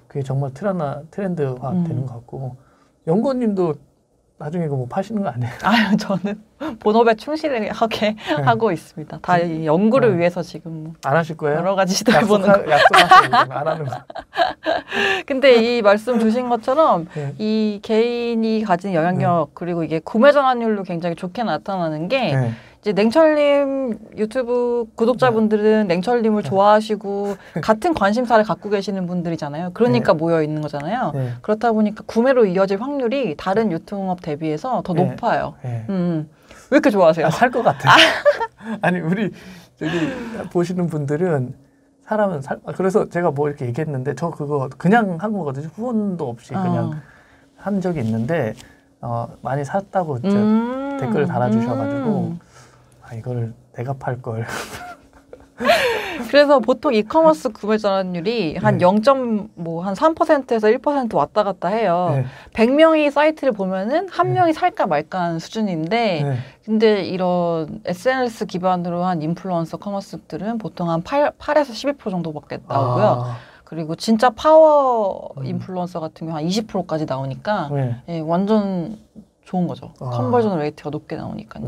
그게 정말 트렌드화 되는 것 같고, 연구원님도 나중에 그거 뭐 파시는 거 아니에요? 아유, 저는 본업에 충실하게 하고 있습니다. 다 이 연구를 위해서 지금 뭐 안 하실 거예요? 여러 가지 시도해보는 거. 약속하세요. 안 하는 거. 근데 이 말씀 주신 것처럼 이 개인이 가진 영향력 그리고 이게 구매 전환율로 굉장히 좋게 나타나는 게 이제 냉철님 유튜브 구독자분들은 냉철님을 좋아하시고 같은 관심사를 갖고 계시는 분들이잖아요. 그러니까 모여 있는 거잖아요. 그렇다 보니까 구매로 이어질 확률이 다른 유통업 대비해서 더 높아요. 왜 이렇게 좋아하세요? 살 것 같아요. 아니 우리 저기 보시는 분들은 그래서 제가 뭐 이렇게 얘기했는데 저 그거 그냥 한 거거든요. 후원도 없이 그냥 한 적이 있는데 많이 샀다고 댓글을 달아주셔가지고 이거를 내가 팔 걸. 그래서 보통 이커머스 구매 전환율이 한 0.3%에서 1% 왔다 갔다 해요. 100명이 사이트를 보면은 한 명이 살까 말까 하는 수준인데 근데 이런 SNS 기반으로 한 인플루언서 커머스들은 보통 한 8에서 12% 정도밖에 나오고요. 그리고 진짜 파워 인플루언서 같은 경우 한 20%까지 나오니까 완전 좋은 거죠. 컨버전 레이트가 높게 나오니까요.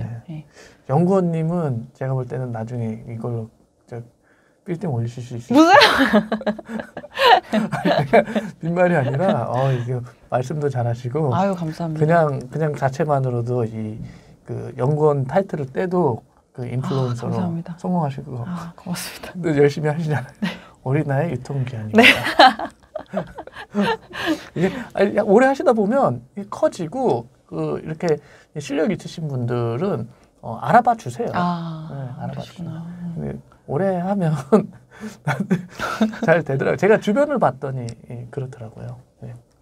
연구원님은 제가 볼 때는 나중에 이걸로 빌딩 올리실 수 있어요. 무슨? 빈말이 아니라 이게 말씀도 잘하시고. 아유, 감사합니다. 그냥 자체만으로도 그 연구원 타이틀을 떼도 그 인플루언서로 성공하실 거. 고맙습니다. 열심히 하시잖아요. 어린 나이에 유통기한이니까. 이게 오래 하시다 보면 커지고 이렇게 실력 있으신 분들은 알아봐 주세요. 알아봐 주시구나. 오래 하면 잘 되더라고요. 제가 주변을 봤더니 그렇더라고요.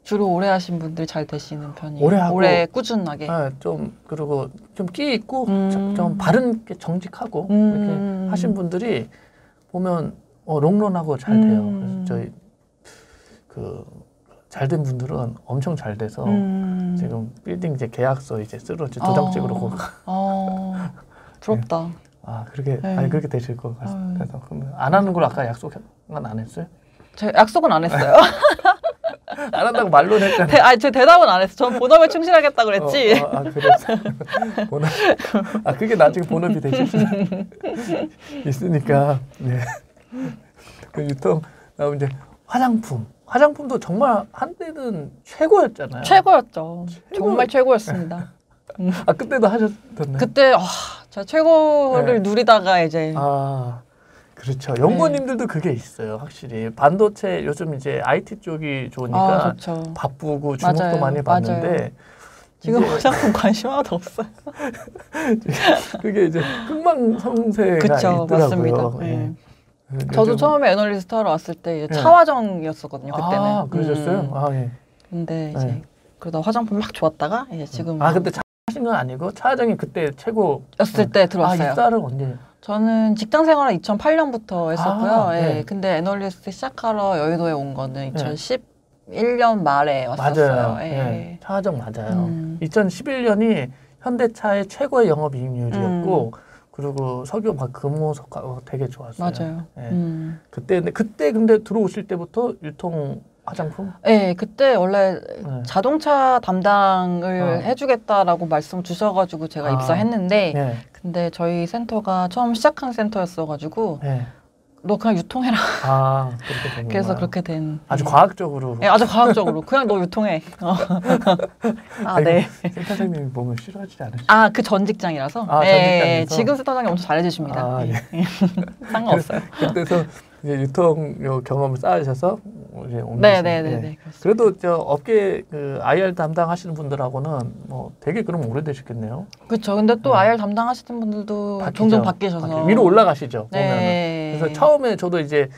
주로 오래 하신 분들이 잘 되시는 편이에요. 오래 꾸준하게. 그리고 좀 끼 있고 좀 바른 게 정직하고 이렇게 하신 분들이 보면 롱런하고 잘 돼요. 그래서 저희 잘된 분들은 엄청 잘 돼서 지금 빌딩 이제 계약서 이제 쓰러지 도장찍으로 부럽다. 그렇게 되실 것 같아서 안 하는 걸 아까 약속은 안 했어요? 제가 약속은 안 했어요. 안 한다고 말로는 했잖아요. 제 대답은 안 했어. 전 본업에 충실하겠다고 그랬지. 그래서 본업. 그게 나중에 본업이 되실 수 있으니까. 그 유통 나오면 이제 화장품도 정말 한때는 최고였잖아요. 최고였죠. 정말 최고였습니다. 그때도 하셨던가요? 그때 제가 최고를 누리다가 이제 그렇죠. 연구원님들도 그게 있어요. 확실히 반도체 요즘 이제 IT 쪽이 좋으니까 바쁘고 주목도 많이 받는데 지금 화장품 관심 하나도 없어요. 그게 이제 흥망성쇠가 그쵸, 있더라고요. 맞습니다. 예. 저도 요즘- 처음에 애널리스트 하러 왔을 때 이제 네. 차화정이었었거든요. 그때는. 아, 그러셨어요? 아, 예. 근데 이제 네. 그러다 화장품 막 좋았다가 이제 지금 아, 근데 차 하신 건 아니고 차장이 그때 최고 였을 때 들어왔어요. 아, 입사를 언제? 저는 직장 생활을 2008년부터 했었고요. 아, 예. 네. 근데 애널리스트 시작하러 여의도에 온 거는 2011년 말에 왔었어요. 맞아요. 예. 예. 차장 맞아요. 2011년이 현대차의 최고의 영업이익률이었고 그리고 석유 막 근무 성과가 되게 좋았어요. 맞아요. 예. 그때 근데 들어오실 때부터 유통 화장품? 네, 그때 원래 네. 자동차 담당을 아. 해주겠다라고 말씀 주셔가지고 제가 아. 입사했는데 예. 근데 저희 센터가 처음 시작한 센터였어가지고 예. 너 그냥 유통해라. 아, 그렇게 된 그래서 건가요? 그렇게 된. 아주 과학적으로. 네, 아주 과학적으로 그냥 너 유통해. 아, 네. 센터장님이 보면 싫어하지 않으시죠? 아, 그 전 직장이라서. 아, 전 네, 직장에서? 지금 센터장이 엄청 잘해주십니다. 아, 네. 상관없어요. 그때서 이제 유통 요 경험을 쌓으셔서 이제 옮기신. 네네네. 그래도 저 업계 그 IR 담당하시는 분들하고는 뭐 되게 그럼 오래되셨겠네요. 그렇죠. 근데 또 네. IR 담당하시는 분들도 바뀌죠. 종종 바뀌셔서 위로 올라가시죠. 보면은. 네. 그래서 처음에 저도 이제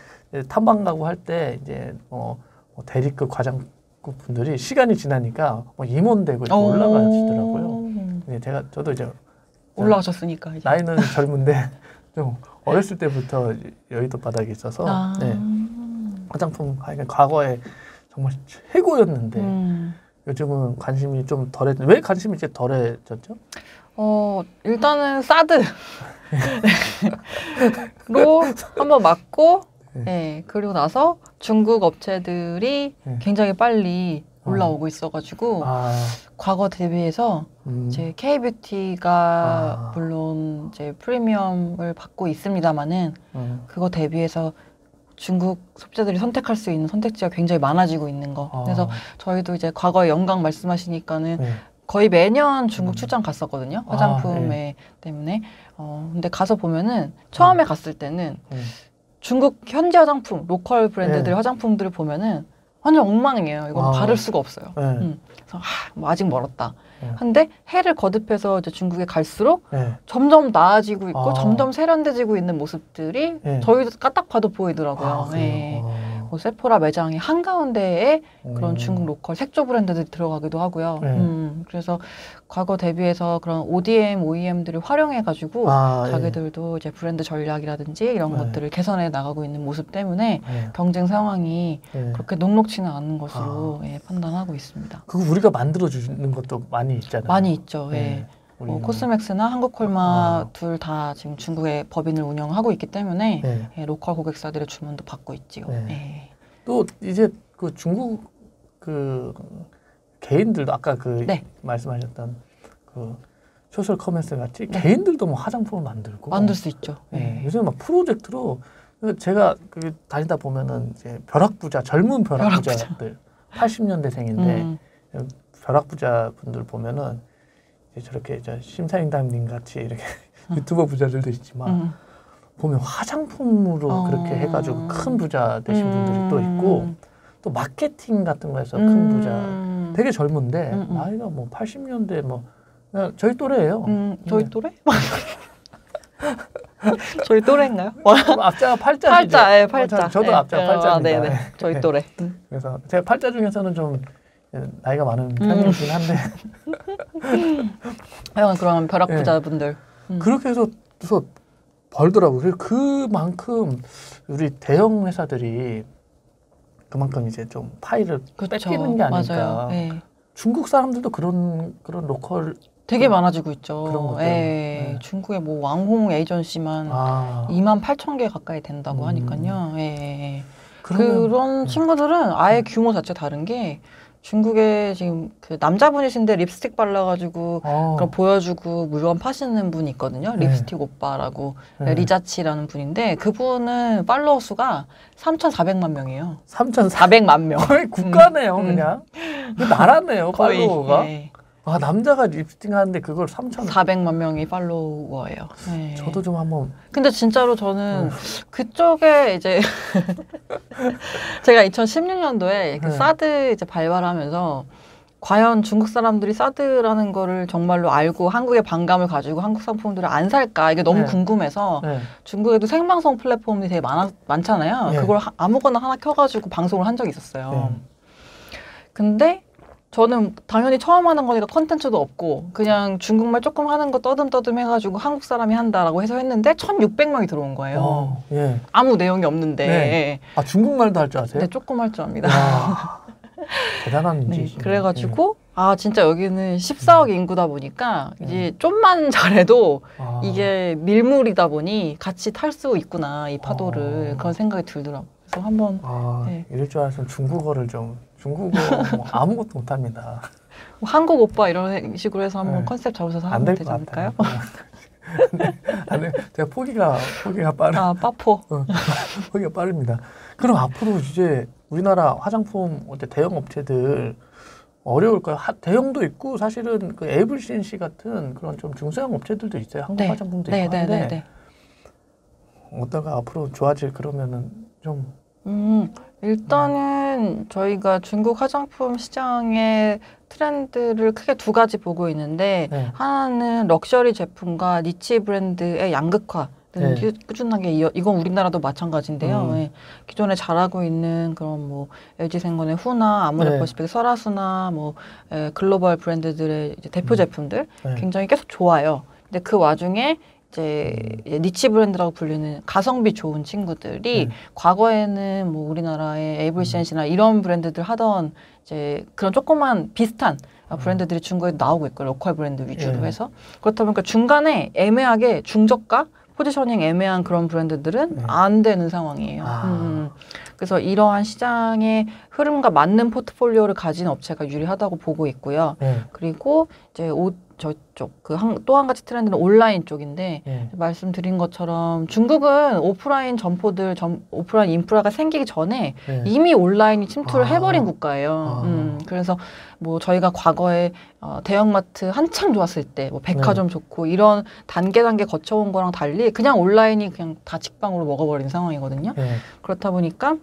탐방 가고 할 때 이제 뭐 대리급 과장급 분들이 시간이 지나니까 뭐 임원 되고 이렇게 올라가시더라고요. 저도 이제 올라가셨으니까 이제. 나이는 젊은데 좀 어렸을 때부터 여의도 바닥에 있어서 네. 화장품 과거에 정말 최고였는데 요즘은 관심이 좀 왜 관심이 이제 덜해졌죠? 일단은 사드로 한번 맞고 네, 그리고 나서 중국 업체들이 굉장히 빨리 올라오고 있어가지고 과거 대비해서 이제 K뷰티가 물론 이제 프리미엄을 받고 있습니다만은 그거 대비해서 중국 소비자들이 선택할 수 있는 선택지가 굉장히 많아지고 있는 거. 그래서 저희도 이제 과거에 영광 말씀하시니까는 거의 매년 중국 출장 갔었거든요. 화장품에 때문에. 근데 가서 보면은 처음에 갔을 때는 중국 현지 화장품, 로컬 브랜드들의 화장품들을 보면은 완전 엉망이에요. 이건 바를 수가 없어요. 그래서 뭐 아직 멀었다. 근데 해를 거듭해서 이제 중국에 갈수록 점점 나아지고 있고 점점 세련돼지고 있는 모습들이 저희도 딱 봐도 보이더라고요. 뭐 세포라 매장의 한가운데에 그런 중국 로컬 색조 브랜드들이 들어가기도 하고요. 그래서 과거 대비해서 그런 ODM, OEM들을 활용해가지고 자기들도 이제 브랜드 전략이라든지 이런 것들을 개선해 나가고 있는 모습 때문에 경쟁 상황이 그렇게 녹록지는 않은 것으로 판단하고 있습니다. 그거 우리가 만들어주는 것도 많이 있잖아요. 많이 있죠. 코스맥스나 한국콜마 둘 다 지금 중국의 법인을 운영하고 있기 때문에 로컬 고객사들의 주문도 받고 있지요. 또 이제 그 중국 그 개인들도 아까 그 말씀하셨던 그 소셜 커머스 같이 개인들도 뭐 화장품을 만들고 만들 수 있죠. 요즘 막 프로젝트로 제가 그 다니다 보면은 이제 젊은 벼락부자들 80년대생인데 벼락부자 분들 보면은 저렇게 심사임당님 같이 이렇게 유튜버 부자들도 있지만 보면 화장품으로 그렇게 해가지고 큰 부자 되신 분들이 또 있고 또 마케팅 같은 거에서 큰 부자 되게 젊은데 나이가 뭐 80년대 뭐 그냥 저희 또래예요. 저희 또래? 저희 또래인가요? 앞자가 팔자시죠? 팔자. 저도 앞자가 팔자입니다. 네네. 저희 또래. 그래서 제가 팔자 중에서는 좀 나이가 많은 편이긴 한데 그러면 벼락부자분들 그렇게 해서 벌더라고요. 그래서 그만큼 우리 대형 회사들이 그만큼 이제 좀 파이를 뺏기는 게 아닐까. 맞아요. 중국 사람들도 그런 로컬 되게 많아지고 있죠. 그런 것들. 중국에 뭐 왕홍 에이전시만 28,000개 가까이 된다고 하니까요. 그런 친구들은 아예 규모 자체 다른 게 중국에 지금 그 남자분이신데 립스틱 발라가지고 그럼 보여주고 물건 파시는 분이 있거든요. 립스틱 오빠라고 리자치라는 분인데 그분은 팔로워 수가 3,400만 명이에요. 3,400만 명. 거의 국가네요, 그냥. 나라네요, 팔로워가. 남자가 립스틱 하는데 그걸 400만 명이 팔로워예요. 저도 좀 한번. 근데 진짜로 저는 그쪽에 이제 제가 2016년도에 그 사드 이제 발발하면서 과연 중국 사람들이 사드라는 거를 정말로 알고 한국의 반감을 가지고 한국 상품들을 안 살까 이게 너무 네. 궁금해서 네. 중국에도 생방송 플랫폼이 되게 많잖아요. 네. 그걸 아무거나 하나 켜가지고 방송을 한 적이 있었어요. 네. 근데 저는 당연히 처음 하는 거니까 컨텐츠도 없고 그냥 중국말 조금 하는 거 떠듬떠듬 해가지고 한국 사람이 한다라고 해서 했는데 1,600명이 들어온 거예요. 예. 아무 내용이 없는데. 네. 아, 중국말도 할 줄 아세요? 네, 조금 할 줄 압니다. 와, 대단한 네, 인지시네. 그래가지고 아 진짜 여기는 14억 인구다 보니까 이제 좀만 잘해도 아. 이게 밀물이다 보니 같이 탈 수 있구나 이 파도를 그런 생각이 들더라고요. 그래서 한번 네. 이럴 줄 알았으면 중국어를 좀 중국어 뭐 아무것도 못합니다. 뭐 한국 오빠 이런 식으로 해서 한번 네. 컨셉 잡으셔서 안 하면 될 되지 것 않을까요? 같아요. 안 돼. 제가 포기가 빠른. 아 빠포. 포기가 빠릅니다. 그럼 앞으로 이제 우리나라 화장품 어때 대형 업체들 어려울까요? 대형도 있고 사실은 그 에이블CNC 같은 그런 좀 중소형 업체들도 있어요. 한국 네. 화장품도 네, 있고 네, 한데 네, 네. 어떠가 앞으로 좋아질 그러면은 좀 일단은 저희가 중국 화장품 시장의 트렌드를 크게 두 가지 보고 있는데 네. 하나는 럭셔리 제품과 니치 브랜드의 양극화 는 네. 꾸준하게 이건 우리나라도 마찬가지인데요. 예. 기존에 잘하고 있는 그런 뭐 LG생건의 후나 아모레퍼시픽의 설화수나 뭐 글로벌 브랜드들의 이제 대표 제품들 네. 굉장히 계속 좋아요. 근데 그 와중에 이제 니치 브랜드라고 불리는 가성비 좋은 친구들이 과거에는 뭐 우리나라의 에이블CNC나 이런 브랜드들 하던 이제 그런 조그만 비슷한 브랜드들이 중국에 나오고 있고 로컬 브랜드 위주로 해서 그렇다 보니까 중간에 애매하게 중저가 포지셔닝 애매한 그런 브랜드들은 안 되는 상황이에요. 그래서 이러한 시장의 흐름과 맞는 포트폴리오를 가진 업체가 유리하다고 보고 있고요. 그리고 이제 저쪽 또 한 가지 트렌드는 온라인 쪽인데 말씀드린 것처럼 중국은 오프라인 점포들 오프라인 인프라가 생기기 전에 이미 온라인이 침투를 해버린 국가예요. 그래서 뭐 저희가 과거에 대형마트 한창 좋았을 때 뭐 백화점 좋고 이런 단계 거쳐온 거랑 달리 그냥 온라인이 그냥 다 직방으로 먹어버린 상황이거든요. 그렇다 보니까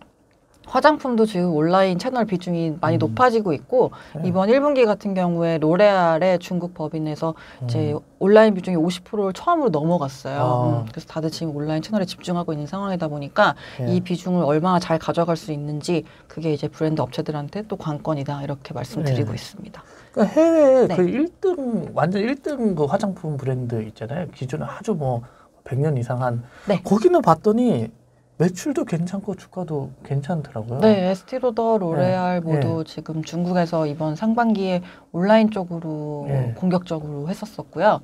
화장품도 지금 온라인 채널 비중이 많이 높아지고 있고 이번 1분기 같은 경우에 로레알의 중국 법인에서 이제 온라인 비중이 50%를 처음으로 넘어갔어요. 그래서 다들 지금 온라인 채널에 집중하고 있는 상황이다 보니까 이 비중을 얼마나 잘 가져갈 수 있는지 그게 이제 브랜드 업체들한테 또 관건이다 이렇게 말씀드리고 있습니다. 그러니까 해외 그 1등 완전 1등 그 화장품 브랜드 있잖아요. 기존에 아주 뭐 100년 이상 한 거기는 봤더니 매출도 괜찮고 주가도 괜찮더라고요. 네, 에스티로더, 로레알 모두 지금 중국에서 이번 상반기에 온라인 쪽으로 공격적으로 했었었고요.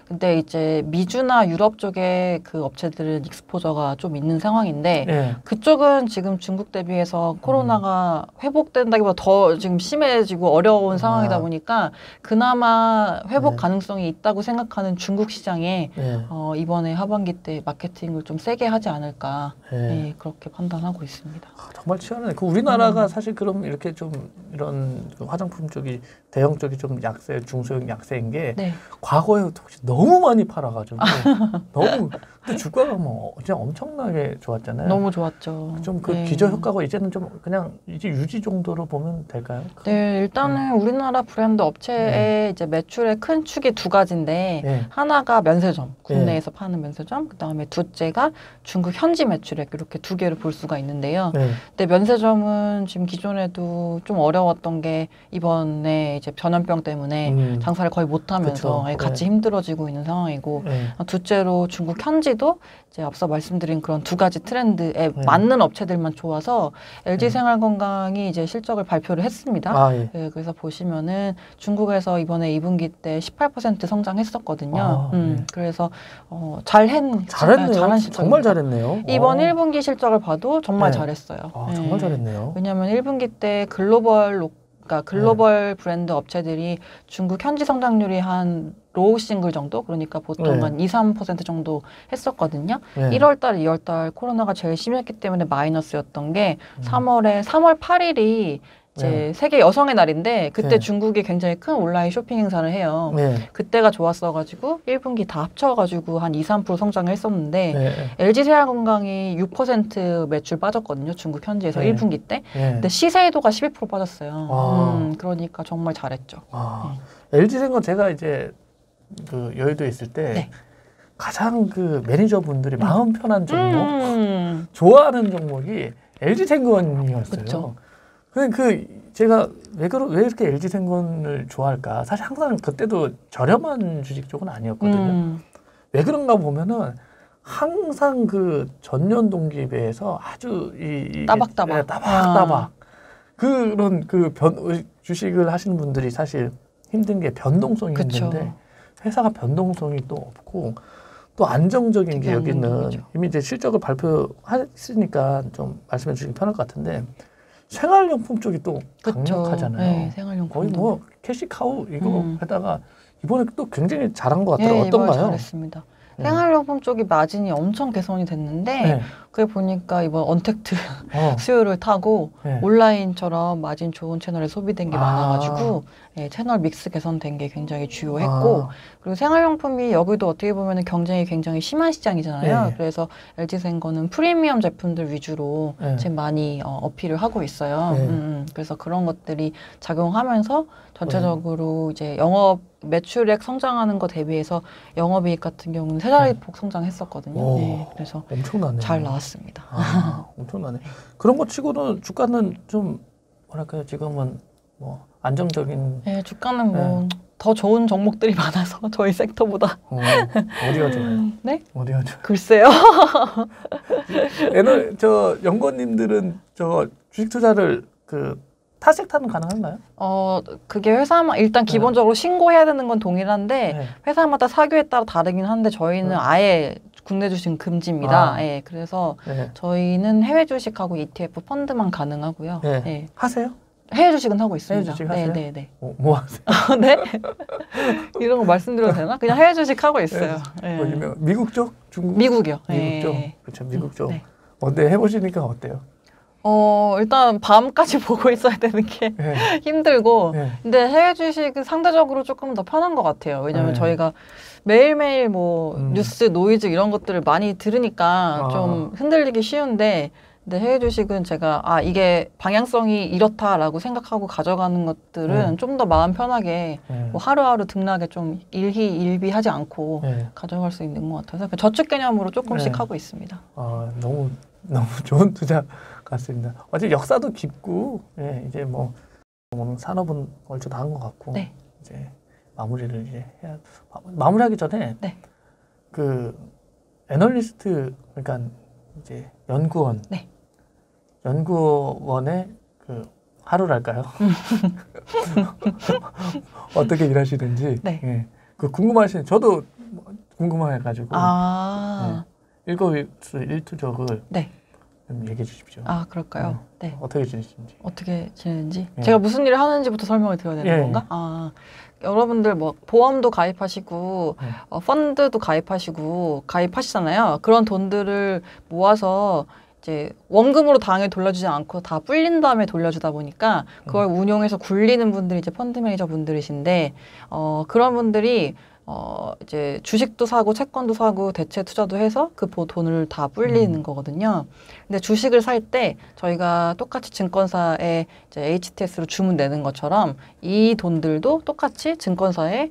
근데 이제 미주나 유럽 쪽에 그 업체들은 익스포저가 좀 있는 상황인데 그쪽은 지금 중국 대비해서 코로나가 회복된다기보다 더 지금 심해지고 어려운 상황이다 보니까 그나마 회복 가능성이 있다고 생각하는 중국 시장에 이번에 하반기 때 마케팅을 좀 세게 하지 않을까 그렇게 판단하고 있습니다. 정말 치열하네. 그 우리나라가 사실 그럼 이렇게 좀 이런 화장품 쪽이 대형 쪽이 좀 약세, 중소형 약세인 게 과거에 혹시 너무 많이 팔아가지고 너무 근데 주가가 뭐 진짜 엄청나게 좋았잖아요. 너무 좋았죠. 좀 그 기저 효과가 이제는 좀 그냥 이제 유지 정도로 보면 될까요? 네, 일단은 우리나라 브랜드 업체의 이제 매출의 큰 축이 두 가지인데 하나가 면세점, 국내에서 파는 면세점, 그 다음에 둘째가 중국 현지 매출액 이렇게 두 개를 볼 수가 있는데요. 근데 면세점은 지금 기존에도 좀 어려웠던 게 이번에 이제 전염병 때문에 장사를 거의 못하면서 같이 힘들어지고 있는 상황이고 둘째로 중국 현지도 이제 앞서 말씀드린 그런 두 가지 트렌드에 맞는 업체들만 좋아서 LG생활건강이 이제 실적을 발표를 했습니다. 그래서 보시면은 중국에서 이번에 2분기 때 18% 성장했었거든요. 그래서 잘했네요. 정말 잘했네요. 이번 1분기 실적을 봐도 정말 잘했어요. 정말 잘했네요. 왜냐하면 1분기 때 글로벌 브랜드 업체들이 중국 현지 성장률이 한 로우 싱글 정도? 그러니까 보통 한 2, 3% 정도 했었거든요. 1월달, 2월달 코로나가 제일 심했기 때문에 마이너스였던 게 3월 8일이 이제 세계 여성의 날인데 그때 네. 중국이 굉장히 큰 온라인 쇼핑 행사를 해요. 네. 그때가 좋았어가지고 1분기 다 합쳐가지고 한 2, 3% 성장을 했었는데 네. LG생활건강이 6% 매출 빠졌거든요. 중국 현지에서 네. 1분기 때. 네. 근데 시세이도가 12% 빠졌어요. 아. 그러니까 정말 잘했죠. LG생건 제가 이제 그 여의도에 있을 때 네. 가장 그 매니저분들이 마음 편한 종목, 음. 좋아하는 종목이 LG생건이었어요. 그쵸. 그 제가 왜 이렇게 LG생건을 좋아할까? 사실 항상 그때도 저렴한 주식 쪽은 아니었거든요. 왜 그런가 보면은 항상 그 전년 동기에 비해서 아주 따박따박. 따박따박 그런 주식을 하시는 분들이 사실 힘든 게 변동성이 그쵸. 있는데 회사가 변동성이 또 없고 또 안정적인 게 여기는 안정적이죠. 이미 이제 실적을 발표했으니까 좀 말씀해 주시기 편할 것 같은데 생활용품 쪽이 또 그쵸. 강력하잖아요. 네, 생활용품. 거의 뭐 캐시카우 이거 하다가 이번에 또 굉장히 잘한 것 같더라고요. 예, 이번에 어떤가요? 잘했습니다. 생활용품 쪽이 마진이 엄청 개선이 됐는데 네. 그게 보니까 이번 언택트 어. 수요를 타고 네. 온라인처럼 마진 좋은 채널에 소비된 게 아. 많아가지고 예, 채널 믹스 개선된 게 굉장히 주요했고 그리고 생활용품이 여기도 어떻게 보면 경쟁이 굉장히 심한 시장이잖아요. 네. 그래서 LG생건은 프리미엄 제품들 위주로 네. 지금 많이 어필을 하고 있어요. 네. 그래서 그런 것들이 작용하면서 전체적으로 이제 영업 매출액 성장하는 거 대비해서 영업이익 같은 경우는 세 자리 폭 성장했었거든요. 오, 네, 그래서 엄청나네요. 잘 나왔습니다. 엄청나네. 그런 거 치고는 주가는 좀 뭐랄까요? 지금은 뭐 안정적인 네, 주가는 뭐 더 좋은 종목들이 많아서 저희 섹터보다 어디가 좋아요? 네? 어디가 좋아요? 글쎄요. 저 연구원님들은 저 주식 투자를 그 타섹타는 가능한가요? 그게 회사만 일단 기본적으로 신고해야 되는 건 동일한데 네. 회사마다 사규에 따라 다르긴 한데 저희는 아예 국내 주식은 금지입니다. 예, 그래서 네. 저희는 해외 주식하고 ETF 펀드만 가능하고요. 네. 예. 하세요? 해외 주식은 하고 있습니다. 해외 주식 하세요? 네, 네, 뭐 하세요? 네. 네? 이런 거 말씀드려도 되나? 그냥 해외 주식 하고 있어요. 예. 뭐 유명 미국 쪽? 중국? 미국이요. 미국 쪽? 예. 그렇죠. 미국 쪽. 네. 어때? 해보시니까 어때요? 일단 밤까지 보고 있어야 되는 게 네. 힘들고 네. 근데 해외 주식은 상대적으로 조금 더 편한 것 같아요. 왜냐하면 네. 저희가 매일매일 뭐 뉴스, 노이즈 이런 것들을 많이 들으니까 아. 좀 흔들리기 쉬운데 근데 해외 주식은 제가 이게 방향성이 이렇다라고 생각하고 가져가는 것들은 좀 더 마음 편하게 뭐 하루하루 등락에 좀 일희일비하지 않고 가져갈 수 있는 것 같아서 저축 개념으로 조금씩 하고 있습니다. 너무 좋은 투자 같습니다. 어제 역사도 깊고 이제 뭐 산업은 얼추 다 한 것 같고 네. 이제 마무리를 이제 해야 마무리하기 전에 네. 그 애널리스트 그러니까 이제 연구원 네. 연구원의 그 하루랄까요? 어떻게 일하시는지 네. 그 궁금하신 저도 궁금해가지고 일거일투족을 네. 좀 얘기해 주십시오. 그럴까요? 네. 어떻게 지내시는지. 어떻게 지내는지? 제가 무슨 일을 하는지부터 설명을 드려야 되는 건가? 여러분들 뭐 보험도 가입하시고 펀드도 가입하시잖아요. 그런 돈들을 모아서 이제 원금으로 당연히 돌려주지 않고 다 불린 다음에 돌려주다 보니까 그걸 운용해서 굴리는 분들이 이제 펀드 매니저 분들이신데 그런 분들이 이제 주식도 사고 채권도 사고 대체 투자도 해서 그 돈을 다 불리는 거거든요. 근데 주식을 살 때 저희가 똑같이 증권사에 이제 HTS로 주문 내는 것처럼 이 돈들도 똑같이 증권사에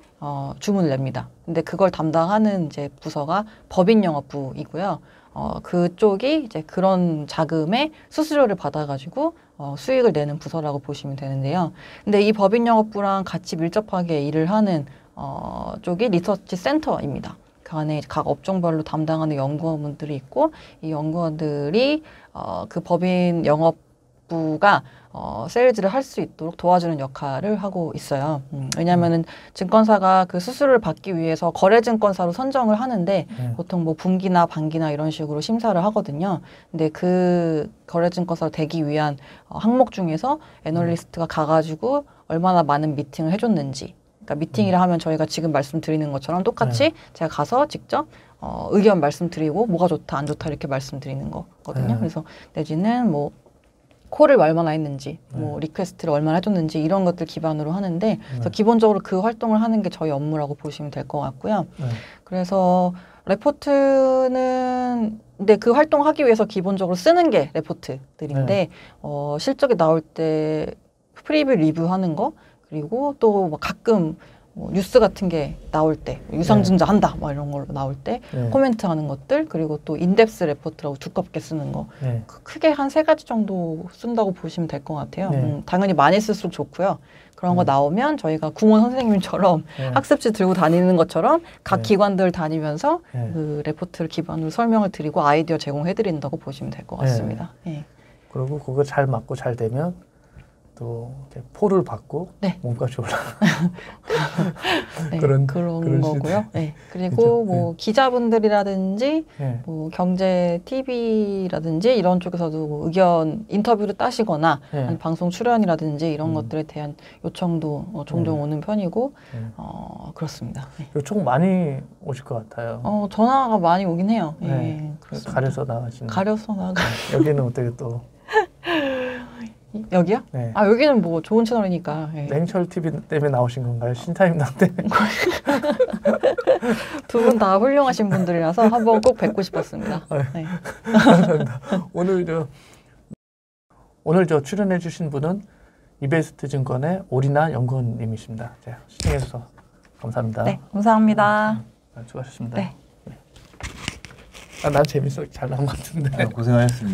주문을 냅니다. 근데 그걸 담당하는 이제 부서가 법인영업부이고요. 그쪽이 이제 그런 자금의 수수료를 받아가지고 수익을 내는 부서라고 보시면 되는데요. 근데 이 법인영업부랑 같이 밀접하게 일을 하는 쪽이 리서치 센터입니다. 그 안에 각 업종별로 담당하는 연구원분들이 있고 이 연구원들이 그 법인 영업부가 세일즈를 할 수 있도록 도와주는 역할을 하고 있어요. 왜냐하면은 증권사가 그 수수료를 받기 위해서 거래증권사로 선정을 하는데 보통 뭐 분기나 반기나 이런 식으로 심사를 하거든요. 근데 그 거래증권사로 되기 위한 항목 중에서 애널리스트가 가가지고 얼마나 많은 미팅을 해줬는지 그러니까 미팅이라 하면 저희가 지금 말씀드리는 것처럼 똑같이 제가 가서 직접 의견 말씀드리고 뭐가 좋다 안 좋다 이렇게 말씀드리는 거거든요. 그래서 내지는 뭐 콜을 얼마나 했는지, 뭐 리퀘스트를 얼마나 해줬는지 이런 것들 기반으로 하는데 그래서 기본적으로 그 활동을 하는 게 저희 업무라고 보시면 될 것 같고요. 그래서 레포트는 근데 그 활동하기 위해서 기본적으로 쓰는 게 레포트들인데 실적이 나올 때 프리뷰 리뷰하는 거 그리고 또 뭐 가끔 뭐 뉴스 같은 게 나올 때 유상증자 한다 막 이런 걸로 나올 때 코멘트 하는 것들 그리고 또 인덱스 레포트라고 두껍게 쓰는 거 크게 한 3가지 정도 쓴다고 보시면 될 것 같아요. 당연히 많이 쓸수록 좋고요. 그런 거 나오면 저희가 구몬 선생님처럼 학습지 들고 다니는 것처럼 각 기관들 다니면서 그 레포트를 기반으로 설명을 드리고 아이디어 제공해 드린다고 보시면 될 것 같습니다. 그리고 그거 잘 맞고 잘 되면 또 이렇게 포를 받고 몸값이 올라가 그런 거고요. 그리고 뭐 기자분들이라든지 뭐 경제 TV라든지 이런 쪽에서도 뭐 의견 인터뷰를 따시거나 아니면 방송 출연이라든지 이런 것들에 대한 요청도 종종 오는 편이고 그렇습니다. 요청 많이 오실 것 같아요. 전화가 많이 오긴 해요. 가려서 나가시는. 가려서 나가. 여기는 어떻게 또 여기요? 아 여기는 뭐 좋은 채널이니까. 냉철 TV 때문에 나오신 건가요? 신타임당 때문에? 두 분 다 훌륭하신 분들이라서 한번 꼭 뵙고 싶었습니다. 감사합니다. 오늘 저 출연해주신 분은 이베스트 증권의 오리나 연구원님이십니다. 시청해주셔서 감사합니다. 네, 감사합니다. 수고하셨습니다. 난 재밌어 잘 나온 것 같은데. 고생하셨습니다.